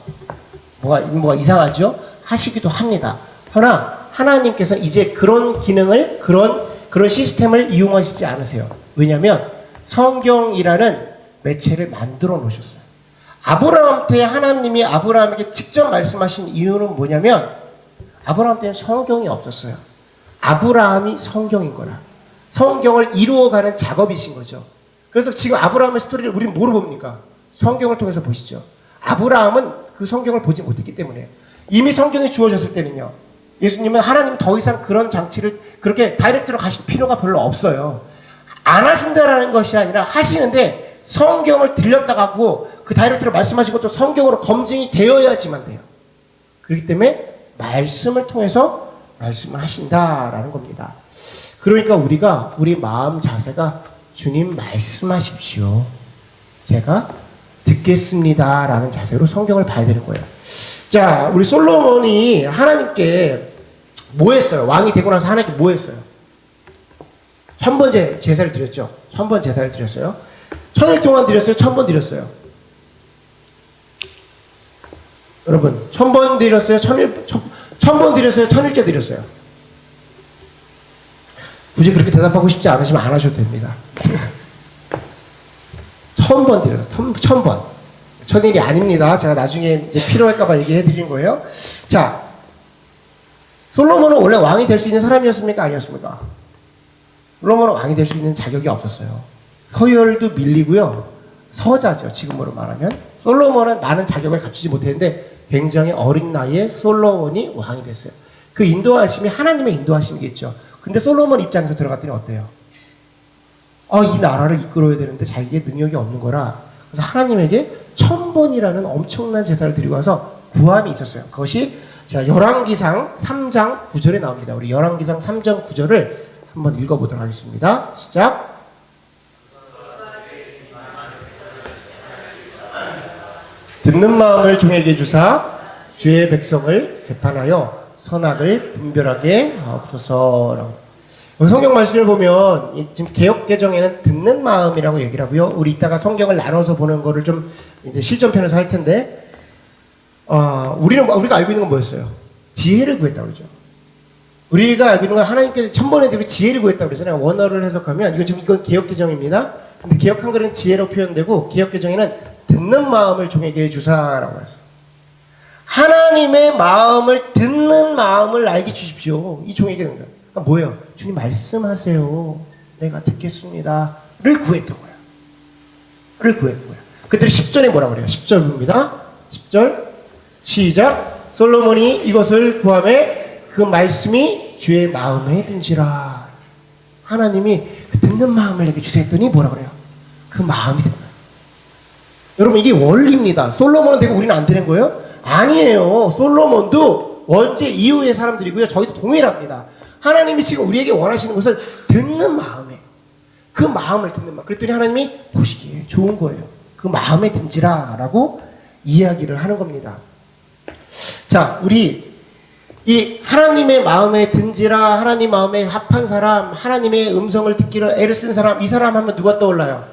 Speaker 1: 뭐가 이상하죠? 하시기도 합니다. 허나 하나님께서는 이제 그런 기능을 그런 시스템을 이용하시지 않으세요. 왜냐하면 성경이라는 매체를 만들어 놓으셨어요. 아브라함 때 하나님이 아브라함에게 직접 말씀하신 이유는 뭐냐면 아브라함 때는 성경이 없었어요. 아브라함이 성경인 거라. 성경을 이루어가는 작업이신 거죠. 그래서 지금 아브라함의 스토리를 우리는 뭐로 봅니까? 성경을 통해서 보시죠. 아브라함은 그 성경을 보지 못했기 때문에 이미 성경이 주어졌을 때는요. 예수님은 하나님 더 이상 그런 장치를 그렇게 다이렉트로 가실 필요가 별로 없어요. 안 하신다라는 것이 아니라 하시는데 성경을 들렸다 하고 그 다이렉트로 말씀하신 것도 성경으로 검증이 되어야지만 돼요. 그렇기 때문에 말씀을 통해서 말씀을 하신다라는 겁니다. 그러니까 우리가 우리 마음 자세가 주님 말씀하십시오. 제가 듣겠습니다. 라는 자세로 성경을 봐야 되는 거예요. 자, 우리 솔로몬이 하나님께 뭐 했어요? 왕이 되고 나서 하나님께 뭐 했어요? 1000번 제사를 드렸죠. 1000번 제사를 드렸어요. 1000일 동안 드렸어요. 1000번 드렸어요. 여러분, 1000번 드렸어요. 1000번 드렸어요. 1000일째 드렸어요. 굳이 그렇게 대답하고 싶지 않으시면 안 하셔도 됩니다. 1000번 드려요. 1000번. 1000일이 아닙니다. 제가 나중에 이제 필요할까봐 얘기해 드린 거예요. 자, 솔로몬은 원래 왕이 될 수 있는 사람이었습니까? 아니었습니까? 솔로몬은 왕이 될 수 있는 자격이 없었어요. 서열도 밀리고요. 서자죠. 지금으로 말하면. 솔로몬은 많은 자격을 갖추지 못했는데 굉장히 어린 나이에 솔로몬이 왕이 됐어요. 그 인도하심이 하나님의 인도하심이겠죠. 근데 솔로몬 입장에서 들어갔더니 어때요? 이 나라를 이끌어야 되는데 자기에게 능력이 없는 거라. 그래서 하나님에게 1000번이라는 엄청난 제사를 드리고 와서 구함이 있었어요. 그것이 자, 열왕기상 3장 9절에 나옵니다. 우리 열왕기상 3장 9절을 한번 읽어보도록 하겠습니다. 시작. 듣는 마음을 종에게 주사 주의 백성을 재판하여 선악을 분별하게 하옵소서. 성경 말씀을 보면 지금 개역 개정에는 듣는 마음이라고 얘기를 하고요. 우리 이따가 성경을 나눠서 보는 거를 좀 이제 실전편에서 할 텐데, 우리가 알고 있는 건 뭐였어요? 지혜를 구했다고 그러죠. 우리가 알고 있는 건 하나님께서 1000번에 드리고 지혜를 구했다고 그러잖아요. 원어를 해석하면 이건 개역 개정입니다. 근데 개역 한글은 지혜로 표현되고 개역 개정에는 듣는 마음을 종에게 주사라고 했어요. 하나님의 마음을 듣는 마음을 나에게 주십시오. 이 종에게 는 거예요. 그러니까 뭐예요? 주님 말씀하세요. 내가 듣겠습니다. 를 구했던 거예요. 를 구했던 거예요. 그들이 10절에 뭐라고 그래요? 10절 봅니다. 10절 시작. 솔로몬이 이것을 구하매 그 말씀이 주의 마음에 든지라. 하나님이 듣는 마음을 내게 주세요 했더니 뭐라 그래요? 그 마음이 든 거예요. 여러분 이게 원리입니다. 솔로몬은 되고 우리는 안 되는 거예요? 아니에요. 솔로몬도 원죄 이후의 사람들이고요. 저희도 동일합니다. 하나님이 지금 우리에게 원하시는 것은 듣는 마음에, 그 마음을 듣는 마음. 그랬더니 하나님이 보시기에 좋은 거예요. 그 마음에 든지라 라고 이야기를 하는 겁니다. 자, 우리 이 하나님의 마음에 든지라, 하나님 마음에 합한 사람, 하나님의 음성을 듣기를 애를 쓴 사람, 이 사람 하면 누가 떠올라요?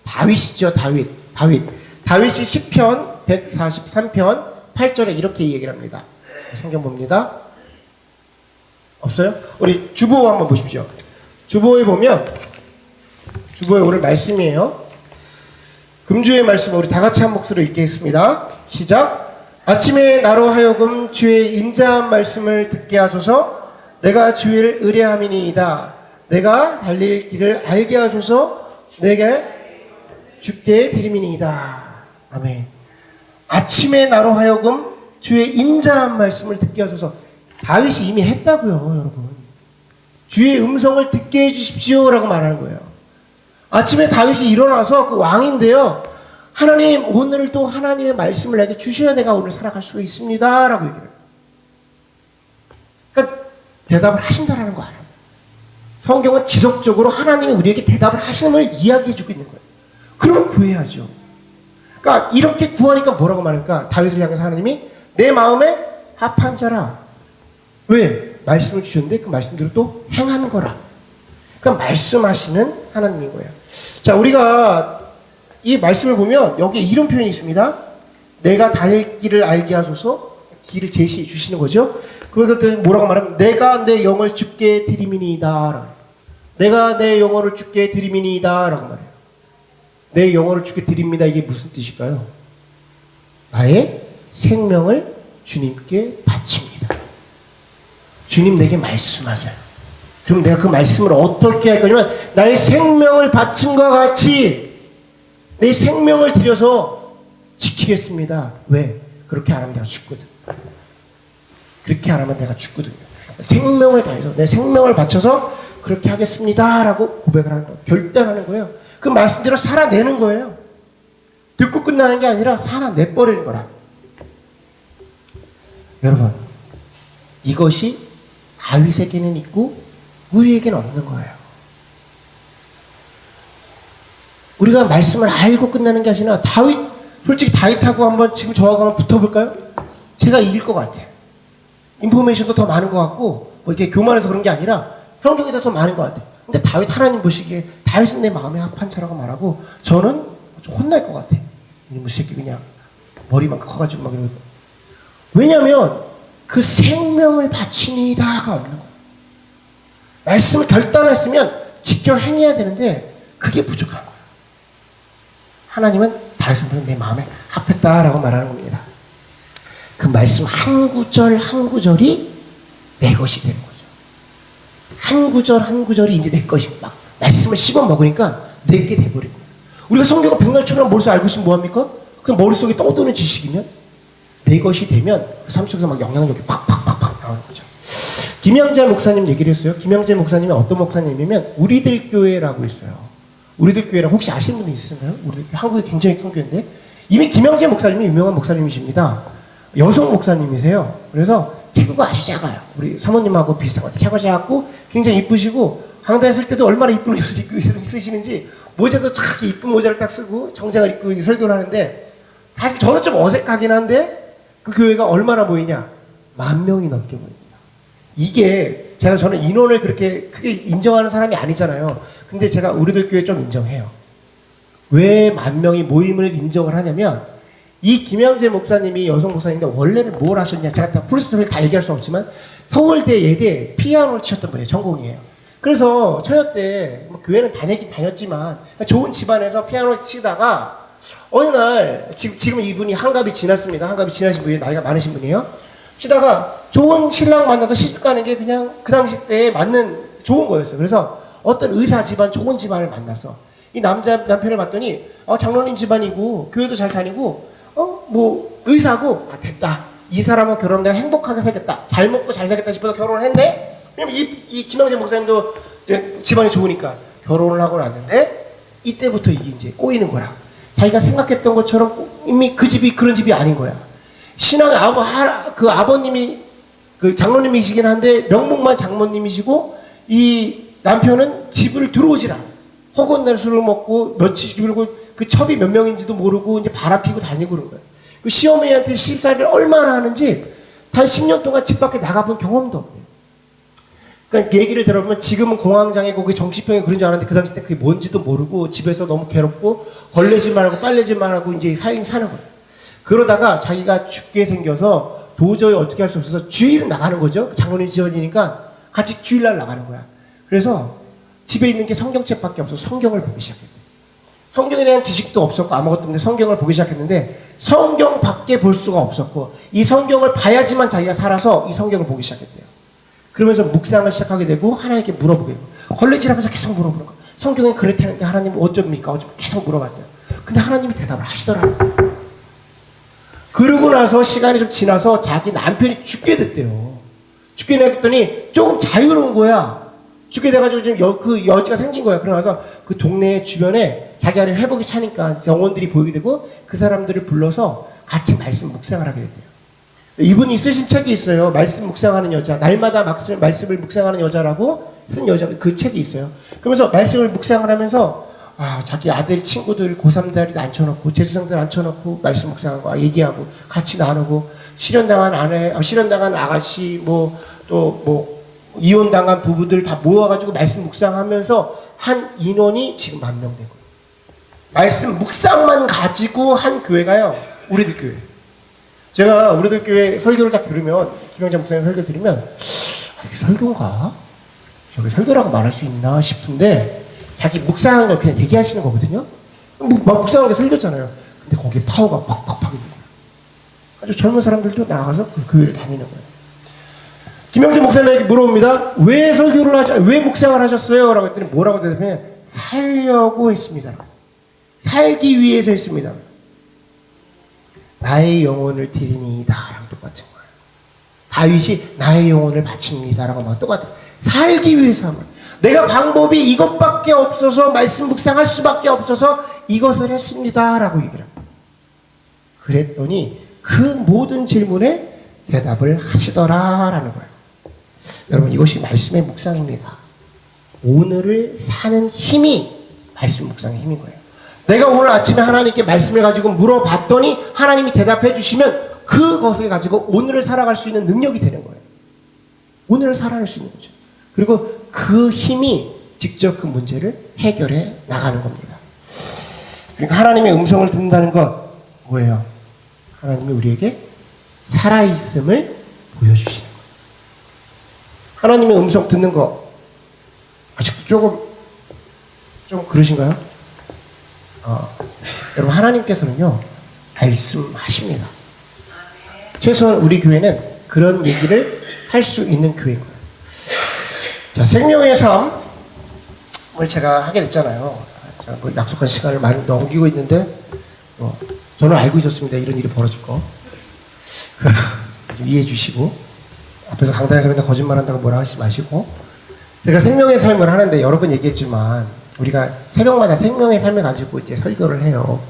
Speaker 1: 다윗이죠. 다윗이 시편 143편 8절에 이렇게 얘기를 합니다. 성경 봅니다. 없어요? 우리 주보 한번 보십시오. 주보에 보면, 주보에 오늘 말씀이에요. 금주의 말씀 우리 다 같이 한 목소리로 읽겠습니다. 시작. 아침에 나로 하여금 주의 인자한 말씀을 듣게 하소서. 내가 주를 의뢰함이니이다. 내가 달릴 길을 알게 하소서. 내게 주께 드림이니이다. 아멘. 아침에 나로 하여금 주의 인자한 말씀을 듣게 하소서. 다윗이 이미 했다고요, 여러분. 주의 음성을 듣게 해주십시오 라고 말하는 거예요. 아침에 다윗이 일어나서 그 왕인데요, 하나님 오늘도 하나님의 말씀을 내게 주셔야 내가 오늘 살아갈 수가 있습니다 라고 얘기를 해요. 그러니까 대답을 하신다라는 거 알아요. 성경은 지속적으로 하나님이 우리에게 대답을 하시는 이야기해주고 있는 거예요. 그러면 구해야죠. 그러니까 이렇게 구하니까 뭐라고 말할까? 다윗을 향해서 하나님이 내 마음에 합한 자라. 왜? 말씀을 주셨는데 그 말씀대로 또 행하는 거라. 그러니까 말씀하시는 하나님인 거예요. 자, 우리가 이 말씀을 보면 여기에 이런 표현이 있습니다. 내가 다닐 길을 알게 하소서. 길을 제시해 주시는 거죠. 그럴 때 뭐라고 말하면 내가 내 영을 주께 드리미니이다. 내가 내 영혼을 주께 드리미니이다 라고 말해요. 내 영혼을 주께 드립니다. 이게 무슨 뜻일까요? 나의 생명을 주님께 바칩니다. 주님 내게 말씀하세요. 그럼 내가 그 말씀을 어떻게 할 거냐면 나의 생명을 바침과 같이 내 생명을 들여서 지키겠습니다. 왜? 그렇게 안 하면 내가 죽거든. 그렇게 안 하면 내가 죽거든요. 생명을 다해서 내 생명을 바쳐서 그렇게 하겠습니다라고 고백을 하는 거예요. 결단하는 거예요. 그 말씀대로 살아내는 거예요. 듣고 끝나는 게 아니라 살아내버리는 거라. 여러분, 이것이 다윗에게는 있고 우리에게는 없는 거예요. 우리가 말씀을 알고 끝나는 게 아니라 솔직히 다윗하고 한번 지금 저하고 한번 붙어볼까요? 제가 이길 것 같아요. 인포메이션도 더 많은 것 같고 뭐 이렇게 교만해서 그런 게 아니라 성경이 더 많은 것 같아요. 근데 다윗 하나님 보시기에 다윗은 내 마음에 합한 차라고 말하고 저는 좀 혼날 것 같아요. 이 새끼 그냥 머리만 커가지고 막 이러고. 왜냐하면 그 생명을 바치니다가 없는 거예요. 말씀을 결단했으면 지켜 행해야 되는데 그게 부족한 거예요. 하나님은 다윗은 내 마음에 합했다라고 말하는 겁니다. 그 말씀 한 구절 한 구절이 내 것이 되는 거죠. 한 구절 한 구절이 이제 내 것이 막 말씀을 씹어 먹으니까 내게 돼버린 거예요. 우리가 성경을 백날처럼 머릿속에 알고 있으면 뭐합니까? 그냥 머릿속에 떠도는 지식이면 내 것이 되면 그 삶 속에서 막 영향력이 팍팍팍팍 나오는 거죠. 김영재 목사님 얘기를 했어요. 김영재 목사님이 어떤 목사님이면 우리들 교회라고 있어요. 우리들 교회라고 혹시 아시는 분이 있으신가요? 우리들 교회, 한국에 굉장히 큰 교회인데 이미 김영재 목사님이 유명한 목사님이십니다. 여성 목사님이세요. 그래서 체구가 아주 작아요. 우리 사모님하고 비슷한 것 같아요. 체구가 작고 굉장히 이쁘시고 강단에 설 때도 얼마나 이쁜 옷을 입고 쓰시는지 모자도 참 이쁜 모자를 딱 쓰고 정장을 입고 설교를 하는데 사실 저는 좀 어색하긴 한데 그 교회가 얼마나 보이냐? 10,000명이 넘게 보입니다. 이게 저는 인원을 그렇게 크게 인정하는 사람이 아니잖아요. 근데 제가 우리들 교회 좀 인정해요. 왜 10,000명이 모임을 인정을 하냐면 이 김영재 목사님이 여성 목사님인데 원래는 뭘 하셨냐? 제가 다 풀스토리를 다 얘기할 수 없지만 서울대 예대 피아노를 치셨던 분이에요. 전공이에요. 그래서 처녀 때 뭐 교회는 다니긴 다녔지만 좋은 집안에서 피아노 치다가 어느 날 지금 이분이 한갑이 지났습니다. 한갑이 지나신 분이 나이가 많으신 분이에요. 치다가 좋은 신랑 만나서 시집 가는 게 그냥 그 당시 때에 맞는 좋은 거였어요. 그래서 어떤 의사 집안 좋은 집안을 만나서 이 남편을 봤더니 장로님 집안이고 교회도 잘 다니고 뭐 의사고 됐다. 이 사람은 결혼하면 내가 행복하게 살겠다. 잘 먹고 잘 살겠다 싶어서 결혼을 했네. 왜냐면 이 김영재 목사님도 이제 집안이 좋으니까 결혼을 하고 났는데 이때부터 이게 이제 꼬이는 거라. 자기가 생각했던 것처럼 이미 그 집이 그런 집이 아닌 거야. 신앙의 그 아버님이 그 장로님이시긴 한데 명목만 장모님이시고 이 남편은 집을 들어오질 않아. 허건날 술을 먹고 며칠 그리고 그 첩이 몇 명인지도 모르고 이제 바람피고 다니고 그런 거야. 그 시어머니한테 시집살이를 얼마나 하는지 단 10년 동안 집 밖에 나가본 경험도 없네요. 그러니까 얘기를 들어보면 지금은 공황장애고 그게 정신병이 그런 줄 알았는데 그 당시 때 그게 뭔지도 모르고 집에서 너무 괴롭고 걸레질만 하고 빨래질만 하고 이제 사는 거예요. 그러다가 자기가 죽게 생겨서 도저히 어떻게 할 수 없어서 주일은 나가는 거죠. 장로님 집안이니까 같이 주일날 나가는 거야. 그래서 집에 있는 게 성경책밖에 없어서 성경을 보기 시작했대요. 성경에 대한 지식도 없었고 아무것도 없는데 성경을 보기 시작했는데 성경밖에 볼 수가 없었고 이 성경을 봐야지만 자기가 살아서 이 성경을 보기 시작했대요. 그러면서 묵상을 시작하게 되고 하나님께 물어보게 되고 걸레질하면서 계속 물어보는 거예요. 성경에 그랬다는데 하나님은 어쩝니까? 계속 물어봤대요. 근데 하나님이 대답을 하시더라고요. 그러고 나서 시간이 좀 지나서 자기 남편이 죽게 됐대요. 죽게 됐더니 조금 자유로운 거야. 죽게 돼가지고 좀 그 여지가 생긴 거야. 그러면서 그 동네 주변에 자기 안에 회복이 차니까 영혼들이 보이게 되고 그 사람들을 불러서 같이 말씀 묵상을 하게 됐대요. 이분이 쓰신 책이 있어요. 말씀 묵상하는 여자. 날마다 말씀을 묵상하는 여자라고 쓴 그 책이 있어요. 그러면서 말씀을 묵상을 하면서 자기 아들 친구들 고3자리 앉혀놓고 재수생들 앉혀놓고 말씀 묵상하고 얘기하고 같이 나누고 실현당한 아가씨 또 이혼당한 부부들 다 모아가지고 말씀 묵상하면서 한 인원이 지금 10,000명 되고 말씀 묵상만 가지고 한 교회가요. 우리들 교회. 제가 우리들 교회 설교를 딱 들으면 김영재 목사님 설교 들으면 이게 설교인가? 저게 설교라고 말할 수 있나 싶은데 자기 묵상하는 걸 그냥 얘기하시는 거거든요. 막 묵상하는 게 설교잖아요. 근데 거기에 파워가 팍팍팍 있는 거예요. 아주 젊은 사람들도 나가서 그 교회를 다니는 거예요. 김영재 목사님에게 물어봅니다. 왜 묵상을 하셨어요? 라고 했더니 뭐라고 대답하면 살려고 했습니다. 살기 위해서 했습니다. 나의 영혼을 드리니이다. 라고 똑같은 거예요. 다윗이 나의 영혼을 바칩니다라고 막 똑같아요. 살기 위해서 하면 내가 방법이 이것밖에 없어서 말씀 묵상할 수밖에 없어서 이것을 했습니다라고 얘기를 합니다. 그랬더니 그 모든 질문에 대답을 하시더라라는 거예요. 여러분 이것이 말씀의 묵상입니다. 오늘을 사는 힘이 말씀 묵상의 힘인 거예요. 내가 오늘 아침에 하나님께 말씀을 가지고 물어봤더니 하나님이 대답해 주시면 그것을 가지고 오늘을 살아갈 수 있는 능력이 되는 거예요. 오늘을 살아갈 수 있는 거죠. 그리고 그 힘이 직접 그 문제를 해결해 나가는 겁니다. 그러니까 하나님의 음성을 듣는다는 것 뭐예요? 하나님이 우리에게 살아있음을 보여주시는 거예요. 하나님의 음성 듣는 거 아직도 좀 그러신가요? 여러분 하나님께서는요 말씀하십니다. 최소한 우리 교회는 그런 얘기를 할 수 있는 교회인 거예요. 자, 생명의 삶을 제가 하게 됐잖아요. 제가 뭐 약속한 시간을 많이 넘기고 있는데 저는 알고 있었습니다. 이런 일이 벌어질 거. 좀 이해해 주시고 앞에서 강단에서 맨날 거짓말한다고 뭐라 하지 마시고 제가 생명의 삶을 하는데 여러 번 얘기했지만 우리가 새벽마다 생명의 삶을 가지고 이제 설교를 해요.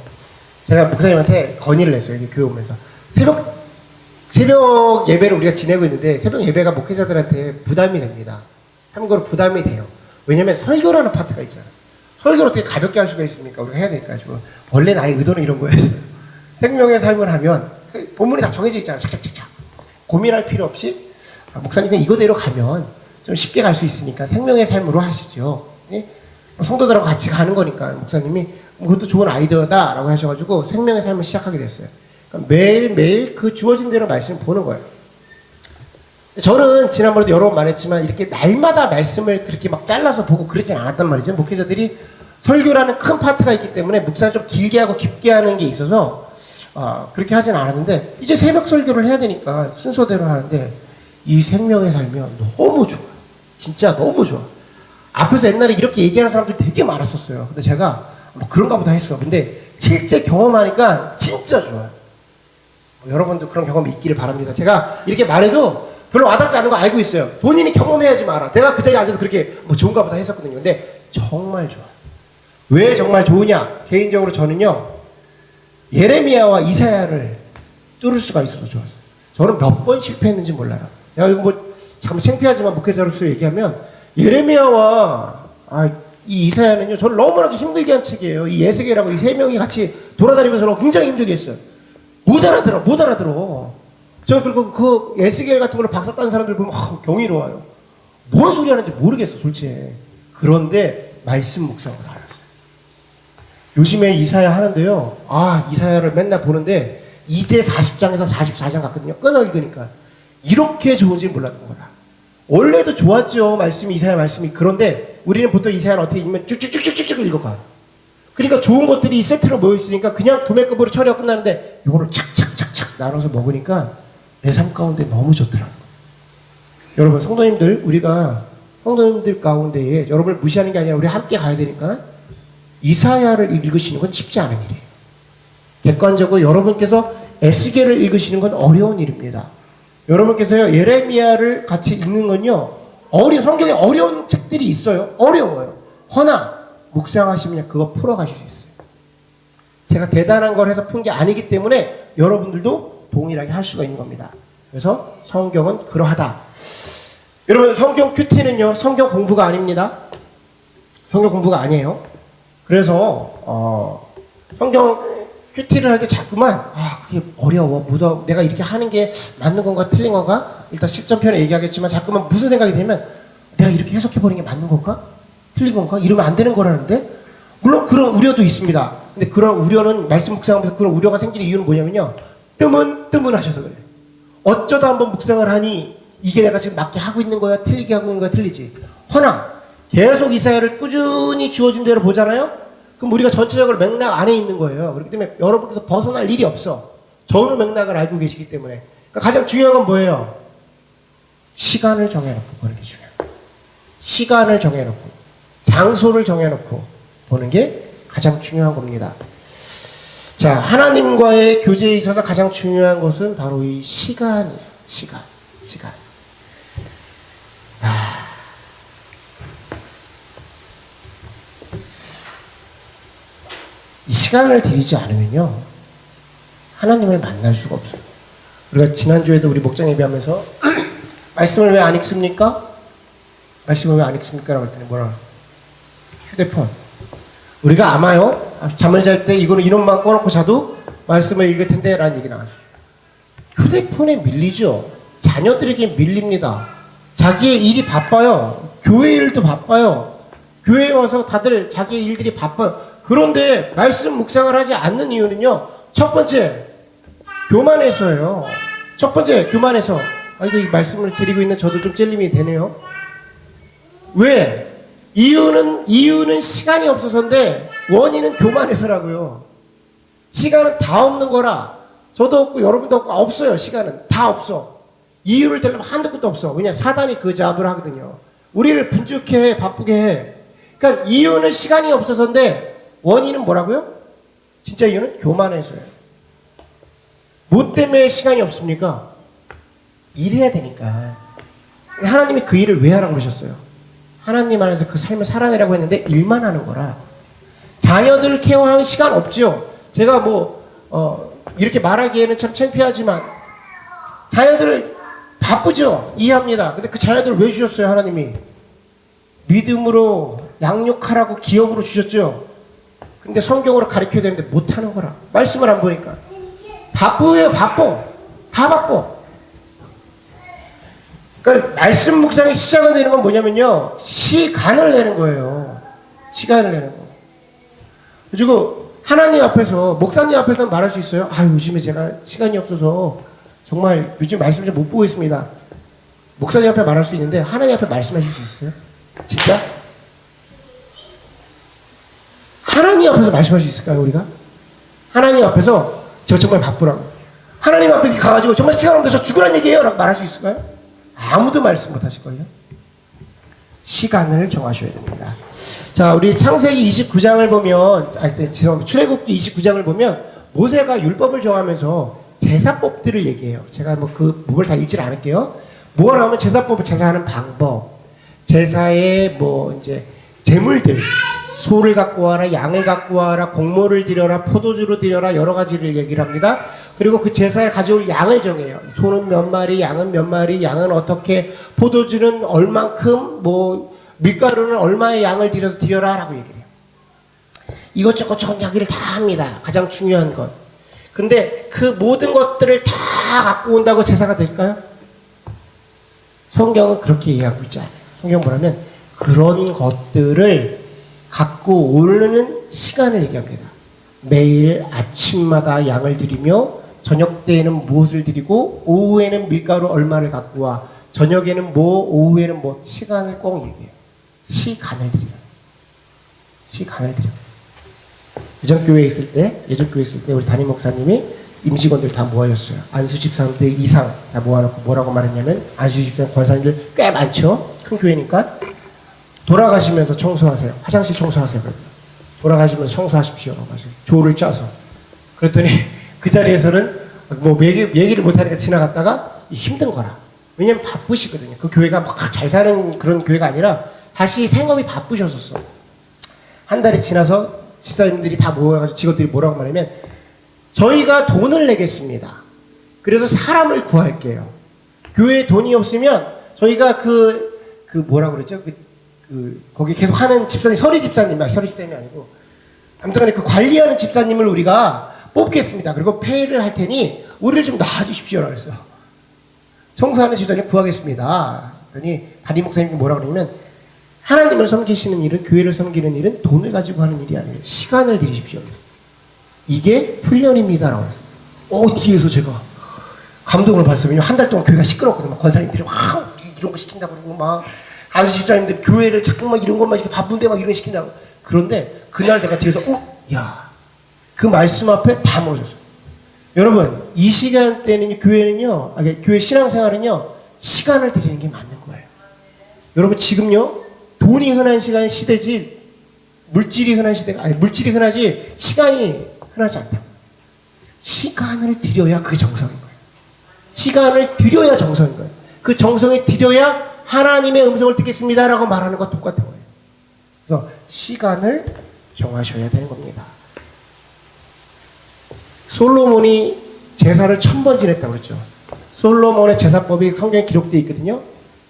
Speaker 1: 제가 목사님한테 건의를 했어요. 교회 오면서 새벽 예배를 우리가 지내고 있는데 새벽 예배가 목회자들한테 부담이 됩니다. 참고로 부담이 돼요. 왜냐면 설교라는 파트가 있잖아요. 설교를 어떻게 가볍게 할 수가 있습니까? 우리가 해야 되니까. 원래 나의 의도는 이런 거였어요. 생명의 삶을 하면 본문이 다 정해져 있잖아요. 착착착착. 고민할 필요 없이 목사님 이거대로 가면 좀 쉽게 갈 수 있으니까 생명의 삶으로 하시죠. 예? 성도들하고 같이 가는 거니까 목사님이 그것도 좋은 아이디어다라고 하셔가지고 생명의 삶을 시작하게 됐어요. 그러니까 매일매일 그 주어진 대로 말씀을 보는 거예요. 저는 지난번에도 여러 번 말했지만 이렇게 날마다 말씀을 그렇게 막 잘라서 보고 그러진 않았단 말이죠. 목회자들이 설교라는 큰 파트가 있기 때문에 묵상을 좀 길게 하고 깊게 하는 게 있어서 그렇게 하진 않았는데 이제 새벽 설교를 해야 되니까 순서대로 하는데 이 생명의 삶이 너무 좋아요. 진짜 너무 좋아. 앞에서 옛날에 이렇게 얘기하는 사람들 되게 많았었어요. 근데 제가 뭐 그런가 보다 했어. 근데 실제 경험하니까 진짜 좋아요. 여러분도 그런 경험이 있기를 바랍니다. 제가 이렇게 말해도 별로 와닿지 않은 거 알고 있어요. 본인이 경험해야지 말아. 내가 그 자리에 앉아서 그렇게 뭐 좋은가 보다 했었거든요. 근데 정말 좋아. 왜 정말 좋으냐? 개인적으로 저는요. 예레미야와 이사야를 뚫을 수가 있어서 좋았어요. 저는 몇 번 실패했는지 몰라요. 내가 이거 뭐 잠깐 창피하지만 목회자로서 얘기하면 예레미야와 이 이사야는요. 저를 너무나도 힘들게 한 책이에요. 이 예스겔하고 이 세 명이 같이 돌아다니면서 굉장히 힘들게 했어요. 못 알아들어. 저 그리고 그 예스겔 같은 걸로 박사 딴 사람들 보면 경이로워요. 뭔 소리 하는지 모르겠어, 도대체. 그런데 말씀 묵상을 알았어요. 요즘에 이사야 하는데요. 이사야를 맨날 보는데 이제 40장에서 44장 갔거든요. 끊어 읽으니까. 이렇게 좋은지 몰랐던 거라. 원래도 좋았죠. 말씀이 이사야 말씀이. 그런데 우리는 보통 이사야는 어떻게 읽으면 쭉쭉쭉쭉쭉 읽어가. 그러니까 좋은 것들이 세트로 모여 있으니까 그냥 도매급으로 처리하고 끝나는데 이거를 착착착착 나눠서 먹으니까 내 삶 가운데 너무 좋더라고요. 여러분 우리가 성도님들 가운데에 여러분을 무시하는 게 아니라 우리 함께 가야 되니까 이사야를 읽으시는 건 쉽지 않은 일이에요. 객관적으로 여러분께서 에스겔을 읽으시는 건 어려운 일입니다. 여러분께서요 예레미야를 같이 읽는 건요 성경에 어려운 책들이 있어요. 어려워요. 허나 묵상하시면 그거 풀어가실 수 있어요. 제가 대단한 걸 해서 푼 게 아니기 때문에 여러분들도 동일하게 할 수가 있는 겁니다. 그래서 성경은 그러하다. 여러분 성경 큐티는요 성경 공부가 아닙니다. 성경 공부가 아니에요. 그래서 성경 큐티를 할 때 자꾸만 그게 어려워 내가 이렇게 하는 게 맞는 건가 틀린 건가 일단 실전편에 얘기하겠지만 자꾸만 무슨 생각이 들면 내가 이렇게 해석해버리는 게 맞는 건가 틀린 건가 이러면 안 되는 거라는데 물론 그런 우려도 있습니다. 근데 그런 우려는 말씀 묵상하면서 그런 우려가 생기는 이유는 뭐냐면요 뜨문하셔서 그래요. 어쩌다 한번 묵상을 하니 이게 내가 지금 맞게 하고 있는 거야 틀리게 하고 있는 거야 틀리지. 허나 계속 이사야를 꾸준히 주어진 대로 보잖아요. 그럼 우리가 전체적으로 맥락 안에 있는 거예요. 그렇기 때문에 여러분께서 벗어날 일이 없어. 전후 맥락을 알고 계시기 때문에. 그러니까 가장 중요한 건 뭐예요? 시간을 정해놓고 보는 게 중요해요. 시간을 정해놓고 장소를 정해놓고 보는 게 가장 중요한 겁니다. 자, 하나님과의 교제에 있어서 가장 중요한 것은 바로 이 시간이에요. 시간. 시간. 이 시간을 들이지 않으면요, 하나님을 만날 수가 없어요. 우리가 지난주에도 우리 목장 예배하면서 말씀을 왜 안 읽습니까? 말씀을 왜 안 읽습니까? 라고 했더니 뭐라 그랬어요? 휴대폰. 우리가 아마요, 잠을 잘 때 이거는 이놈만 꺼놓고 자도 말씀을 읽을 텐데 라는 얘기 나왔어요. 휴대폰에 밀리죠. 자녀들에게 밀립니다. 자기의 일이 바빠요. 교회 일도 바빠요. 교회에 와서 다들 자기의 일들이 바빠요. 그런데 말씀 묵상을 하지 않는 이유는요, 첫 번째 교만해서예요. 첫 번째 교만해서. 이거 이 말씀을 드리고 있는 저도 좀 찔림이 되네요. 왜? 이유는 시간이 없어서인데 원인은 교만해서라고요. 시간은 다 없는 거라. 저도 없고 여러분도 없고 없어요. 시간은 다 없어. 이유를 대려면 한도 끝도 없어. 왜냐, 사단이 그 잡을 하거든요. 우리를 분주케 해, 바쁘게 해. 그러니까 이유는 시간이 없어서인데 원인은 뭐라고요? 진짜 이유는 교만해서예요. 뭐 때문에 시간이 없습니까? 일해야 되니까. 하나님이 그 일을 왜 하라고 그러셨어요? 하나님 안에서 그 삶을 살아내라고 했는데 일만 하는 거라. 자녀들을 케어하는 시간 없죠. 제가 이렇게 말하기에는 참 창피하지만 자녀들을 바쁘죠. 이해합니다. 근데 그 자녀들을 왜 주셨어요? 하나님이 믿음으로 양육하라고 기업으로 주셨죠. 근데 성경으로 가르쳐야 되는데 못하는 거라. 말씀을 안 보니까 바쁘요. 바빠. 다 바빠. 그러니까 말씀 묵상의 시작이 되는 건 뭐냐면요, 시간을 내는 거예요. 시간을 내는 거. 그리고 하나님 앞에서, 목사님 앞에서 말할 수 있어요. 요즘에 제가 시간이 없어서 정말 요즘 말씀 좀 못 보고 있습니다. 목사님 앞에 말할 수 있는데 하나님 앞에 말씀하실 수 있어요? 진짜? 하나님 앞에서 말씀할 수 있을까요, 우리가? 하나님 앞에서 저 정말 바쁘라고. 하나님 앞에 가가지고 정말 시간 없는데 저 죽으란 얘기예요 라고 말할 수 있을까요? 아무도 말씀 못 하실걸요? 시간을 정하셔야 됩니다. 자, 우리 창세기 29장을 보면, 출애굽기 29장을 보면 모세가 율법을 정하면서 제사법들을 얘기해요. 제가 그 부분을 다 읽지 않을게요. 뭐가 나오면 제사법을 제사하는 방법, 제사의 이제 제물들, 소를 갖고 와라, 양을 갖고 와라, 곡물을 드려라, 포도주를 드려라, 여러 가지를 얘기를 합니다. 그리고 그 제사에 가져올 양을 정해요. 소는 몇 마리, 양은 몇 마리, 양은 어떻게, 포도주는 얼만큼, 밀가루는 얼마의 양을 드려라 라고 얘기를 해요. 이것저것 이야기를 다 합니다. 가장 중요한 것. 근데 그 모든 것들을 다 갖고 온다고 제사가 될까요? 성경은 그렇게 이해하고 있지 않아요. 성경은 뭐냐면 그런 것들을 갖고 오르는 시간을 얘기합니다. 매일 아침마다 양을 드리며 저녁 때에는 무엇을 드리고 오후에는 밀가루 얼마를 갖고 와, 저녁에는 오후에는 시간을 꼭 얘기해요. 시간을 드려요. 시간을 드려요. 예전 교회에 있을 때 우리 담임 목사님이 임직원들 다 모아줬어요. 안수 집사님들 이상 다 모아놓고 뭐라고 말했냐면, 안수 집사 권사님들 꽤 많죠. 큰 교회니까. 돌아가시면서 청소하세요. 화장실 청소하세요. 돌아가시면서 청소하십시오라고 하세요. 조를 짜서. 그랬더니 그 자리에서는 얘기를 못하니까 지나갔다가 힘든 거라. 왜냐면 바쁘시거든요. 그 교회가 막 잘 사는 그런 교회가 아니라 다시 생업이 바쁘셨었어. 한 달이 지나서 집사님들이 다 모여가지고 직원들이 뭐라고 말하면, 저희가 돈을 내겠습니다. 그래서 사람을 구할게요. 교회에 돈이 없으면 저희가 뭐라고 그랬죠? 거기 계속 하는 집사님, 서리 집사님이 아니고, 아무튼 그 관리하는 집사님을 우리가 뽑겠습니다. 그리고 페이를 할 테니 우리를 좀 놔주십시오라고 그랬어요. 청소하는 집사님 구하겠습니다. 그랬더니 담임 목사님이 뭐라고 그러냐면, 하나님을 섬기시는 일은, 교회를 섬기는 일은 돈을 가지고 하는 일이 아니에요. 시간을 들이십시오. 이게 훈련입니다라고 했어요. 뒤에서 제가 감동을 받았어요. 한 달 동안 교회가 시끄럽거든요. 권사님들이 우리 이런 거 시킨다고 그러고 안수 집사님들 교회를 자꾸 이런 것만 시키고 바쁜데 이런 거 시킨다고. 그런데 그날 내가 뒤에서 그 말씀 앞에 다 모여졌어요. 여러분, 이 시간대는 교회는요, 교회 신앙생활은요, 시간을 드리는 게 맞는 거예요. 여러분, 지금요, 돈이 흔한 시대지 물질이 흔한 시대가 물질이 흔하지 시간이 흔하지 않다. 시간을 드려야 그게 정성인 거예요. 시간을 드려야 정성인 거예요. 그 정성이 들여야 하나님의 음성을 듣겠습니다라고 말하는 것과 똑같은 거예요. 그래서 시간을 정하셔야 되는 겁니다. 솔로몬이 제사를 1000번 지냈다고 그랬죠. 솔로몬의 제사법이 성경에 기록되어 있거든요.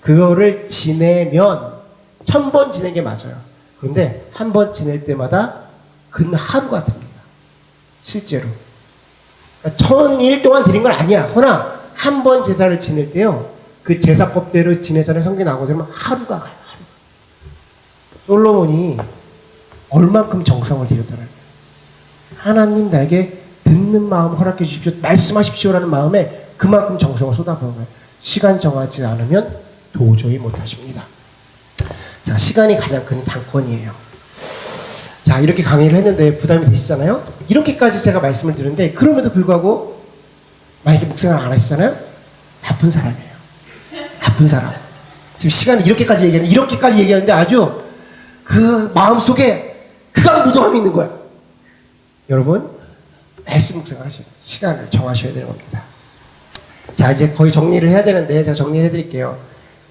Speaker 1: 그거를 지내면 1000번 지낸 게 맞아요. 그런데 한 번 지낼 때마다 근 하루가 됩니다. 실제로. 그러니까 1000일 동안 드린 건 아니야. 허나 한 번 제사를 지낼 때요. 그 제사법대로 지내자는 성경이 나오고 되면 하루가 가요. 하루. 솔로몬이 얼만큼 정성을 들였다는 거예요. 하나님 나에게 듣는 마음 허락해 주십시오. 말씀하십시오라는 마음에 그만큼 정성을 쏟아부은 거예요. 시간 정하지 않으면 도저히 못하십니다. 자, 시간이 가장 큰 당권이에요. 자, 이렇게 강의를 했는데 부담이 되시잖아요? 이렇게까지 제가 말씀을 드렸는데 그럼에도 불구하고 만약에 묵상을 안 하시잖아요? 나쁜 사람이에요. 나쁜 사람. 지금 시간을 이렇게까지 얘기하는데 아주 그 마음속에 극악무도함이 있는 거야. 여러분, 말씀 묵상을 하셔야 돼요. 시간을 정하셔야 되는 겁니다. 자, 이제 거의 정리를 해야 되는데 제가 정리를 해드릴게요.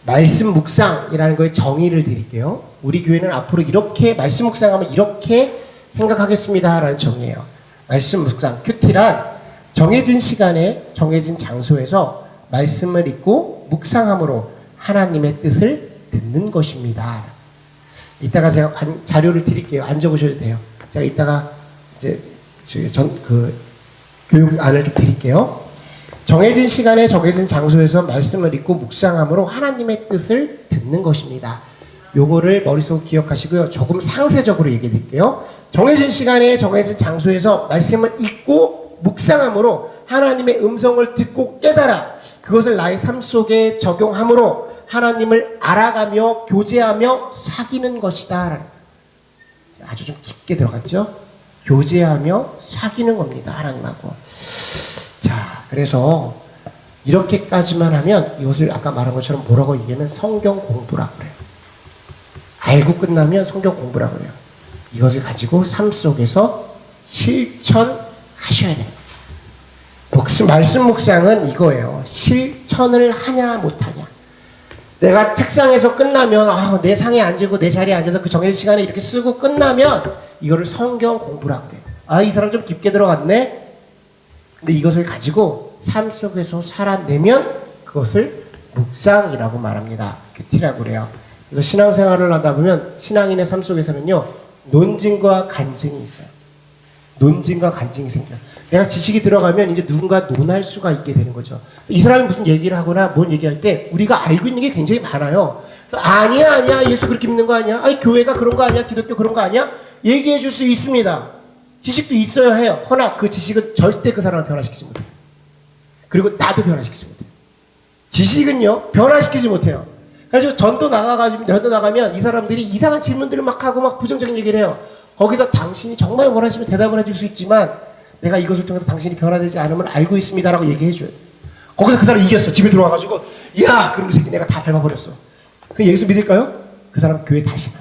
Speaker 1: 말씀 묵상이라는 거에 정의를 드릴게요. 우리 교회는 앞으로 이렇게 말씀 묵상하면 이렇게 생각하겠습니다라는 정의예요. 말씀 묵상, 큐티란 정해진 시간에 정해진 장소에서 말씀을 읽고 묵상함으로 하나님의 뜻을 듣는 것입니다. 이따가 제가 자료를 드릴게요. 안 적으셔도 돼요. 제가 이따가 이제 교육안을 좀 드릴게요. 정해진 시간에 정해진 장소에서 말씀을 읽고 묵상함으로 하나님의 뜻을 듣는 것입니다. 요거를 머릿속에 기억하시고요. 조금 상세적으로 얘기해 드릴게요. 정해진 시간에 정해진 장소에서 말씀을 읽고 묵상함으로 하나님의 음성을 듣고 깨달아 그것을 나의 삶 속에 적용함으로 하나님을 알아가며 교제하며 사귀는 것이다. 아주 좀 깊게 들어갔죠? 교제하며 사귀는 겁니다. 하나님하고. 자, 그래서 이렇게까지만 하면 이것을 아까 말한 것처럼 뭐라고 얘기하면 성경 공부라고 그래요. 알고 끝나면 성경 공부라고 그래요. 이것을 가지고 삶 속에서 실천하셔야 돼요. 말씀 묵상은 이거예요. 실천을 하냐 못하냐. 내가 책상에서 끝나면 내 상에 앉고 내 자리에 앉아서 그 정해진 시간에 이렇게 쓰고 끝나면 이거를 성경 공부라고 그래요. 이 사람 좀 깊게 들어갔네. 근데 이것을 가지고 삶 속에서 살아내면 그것을 묵상이라고 말합니다. 큐티라고 그래요. 그래서 신앙생활을 하다 보면 신앙인의 삶 속에서는요. 논증과 간증이 있어요. 논증과 간증이 생겨요. 내가 지식이 들어가면 이제 누군가 논할 수가 있게 되는 거죠. 이 사람이 무슨 얘기를 하거나 뭔 얘기할 때 우리가 알고 있는 게 굉장히 많아요. 아니야 예수 그렇게 믿는 거 아니야? 교회가 그런 거 아니야? 기독교 그런 거 아니야? 얘기해 줄 수 있습니다. 지식도 있어야 해요. 허나 그 지식은 절대 그 사람을 변화시키지 못해요. 그리고 나도 변화시키지 못해요. 지식은요 변화시키지 못해요. 그래서 전도 나가면 이 사람들이 이상한 질문들을 막 하고 막 부정적인 얘기를 해요. 거기서 당신이 정말 원하시면 대답을 해줄 수 있지만 내가 이것을 통해서 당신이 변화되지 않으면 알고 있습니다라고 얘기해줘요. 거기서 그 사람 이겼어. 집에 들어와가지고 야 그럼 그 새끼 내가 다 밟아버렸어. 그 예수 믿을까요? 그 사람 교회 다시나.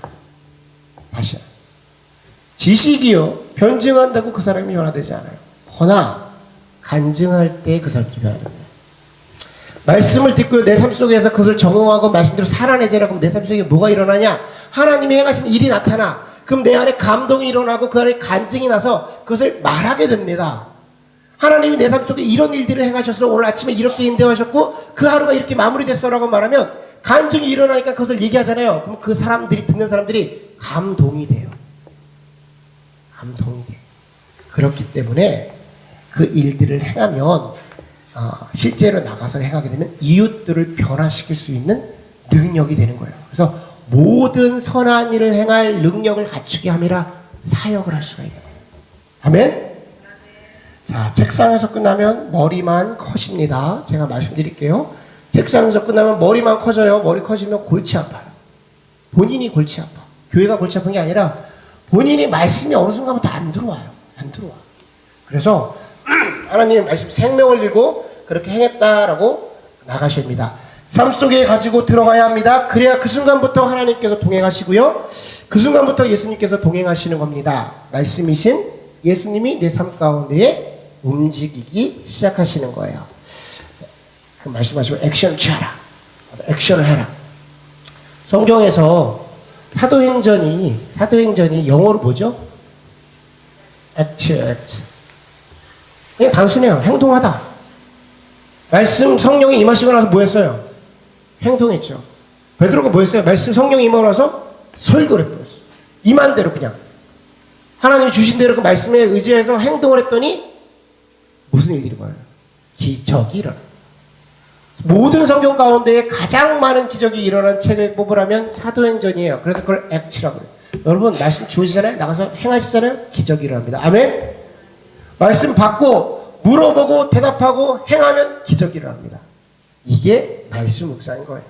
Speaker 1: 지식이요 변증한다고 그 사람이 변화되지 않아요. 허나 간증할 때 그 사람이 변화됩니다. 말씀을 듣고 내 삶 속에서 그것을 적용하고 말씀대로 살아내자라 그럼 내 삶 속에 뭐가 일어나냐? 하나님이 행하신 일이 나타나. 그럼 내 안에 감동이 일어나고 그 안에 간증이 나서 그것을 말하게 됩니다. 하나님이 내 삶 속에 이런 일들을 행하셨어. 오늘 아침에 이렇게 인도하셨고 그 하루가 이렇게 마무리됐어라고 말하면 간증이 일어나니까 그것을 얘기하잖아요. 그럼 그 사람들이 듣는 사람들이 감동이 돼요. 감동이 돼요. 그렇기 때문에 그 일들을 행하면 실제로 나가서 행하게 되면 이웃들을 변화시킬 수 있는 능력이 되는 거예요. 그래서 모든 선한 일을 행할 능력을 갖추게 함이라 사역을 할 수가 있는 거예요. 아멘? 자, 책상에서 끝나면 머리만 커집니다. 제가 말씀드릴게요. 책상에서 끝나면 머리만 커져요. 머리 커지면 골치 아파요. 본인이 골치 아파. 교회가 골치 아픈 게 아니라 본인이 말씀이 어느 순간부터 안 들어와요. 안 들어와. 그래서 하나님의 말씀 생명을 들고 그렇게 행했다라고 나가셔야 합니다. 삶 속에 가지고 들어가야 합니다. 그래야 그 순간부터 하나님께서 동행하시고요. 그 순간부터 예수님께서 동행하시는 겁니다. 말씀이신 예수님이 내 삶 가운데에 움직이기 시작하시는 거예요. 그 말씀하시고 액션 취하라. 액션을 해라. 성경에서 사도행전이 영어로 뭐죠? act. 그냥 단순해요. 행동하다. 말씀 성령이 임하시고 나서 뭐 했어요? 행동했죠. 베드로가 뭐 했어요? 말씀 성령이 임하고 나서 설교를 했어요. 임한 대로 그냥. 하나님이 주신 대로 그 말씀에 의지해서 행동을 했더니 무슨 일들이 벌어요? 기적이 일어나요. 모든 성경 가운데 가장 많은 기적이 일어난 책을 뽑으라면 사도행전이에요. 그래서 그걸 액트라고 해요. 여러분 말씀 주시잖아요. 나가서 행하시잖아요. 기적이 일어납니다. 아멘. 말씀 받고 물어보고 대답하고 행하면 기적이 일어납니다. 이게 말씀 묵상인 거예요.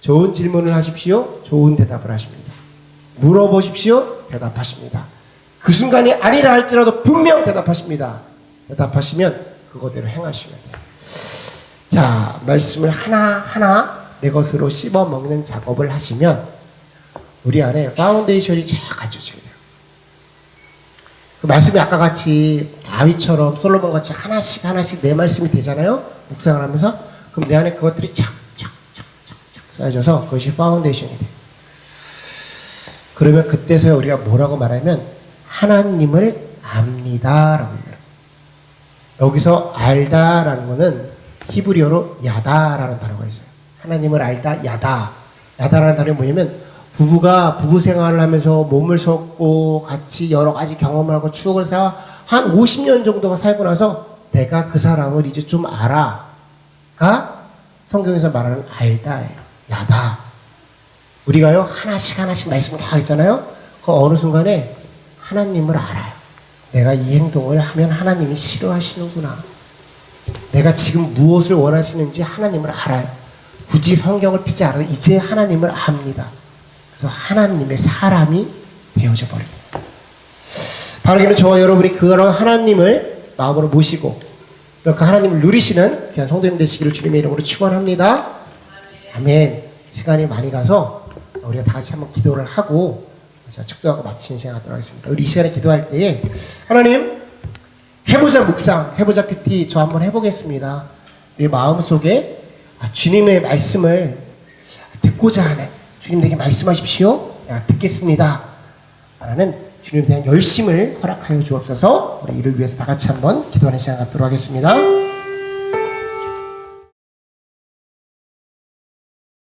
Speaker 1: 좋은 질문을 하십시오. 좋은 대답을 하십니다. 물어보십시오. 대답하십니다. 그 순간이 아니라 할지라도 분명 대답하십니다. 대답하시면 그거대로 행하시면 돼요. 자, 말씀을 하나하나 내 것으로 씹어 먹는 작업을 하시면 우리 안에 파운데이션이 잘 갖춰져요. 그 말씀이 아까 같이 다윗처럼 솔로몬 같이 하나씩 내 말씀이 되잖아요. 묵상을 하면서 그럼 내 안에 그것들이 착착착착착 쌓여져서 그것이 파운데이션이 돼요. 그러면 그때서야 우리가 뭐라고 말하면 하나님을 압니다라고 해요. 여기서 알다라는 거는 히브리어로 야다라는 단어가 있어요. 하나님을 알다, 야다. 야다라는 단어는 뭐냐면 부부가 부부 생활을 하면서 몸을 섞고 같이 여러 가지 경험을 하고 추억을 쌓아 한 50년 정도가 살고 나서 내가 그 사람을 이제 좀 알아가 성경에서 말하는 알다예요. 야다. 우리가요 하나씩 말씀을 다 했잖아요. 그 어느 순간에 하나님을 알아요. 내가 이 행동을 하면 하나님이 싫어하시는구나. 내가 지금 무엇을 원하시는지 하나님을 알아요. 굳이 성경을 피지 않아도 이제 하나님을 압니다. 그래서 하나님의 사람이 되어져 버립니다. 바르게는 저와 여러분이 그런 하나님을 마음으로 모시고 그 하나님을 누리시는 귀한 성도님 되시기를 주님의 이름으로 축원합니다. 아멘. 시간이 많이 가서 우리가 다 같이 한번 기도를 하고 제가 축도하고 마치는 시간 갖도록 하겠습니다. 우리 이 시간에 기도할 때에 하나님 해보자 묵상, 해보자 PT 저 한번 해보겠습니다. 내 마음속에 주님의 말씀을 듣고자 하는 주님 내게 말씀하십시오. 내가 듣겠습니다. 라는 주님에 대한 열심을 허락하여 주옵소서. 우리 이를 위해서 다 같이 한번 기도하는 시간 갖도록 하겠습니다.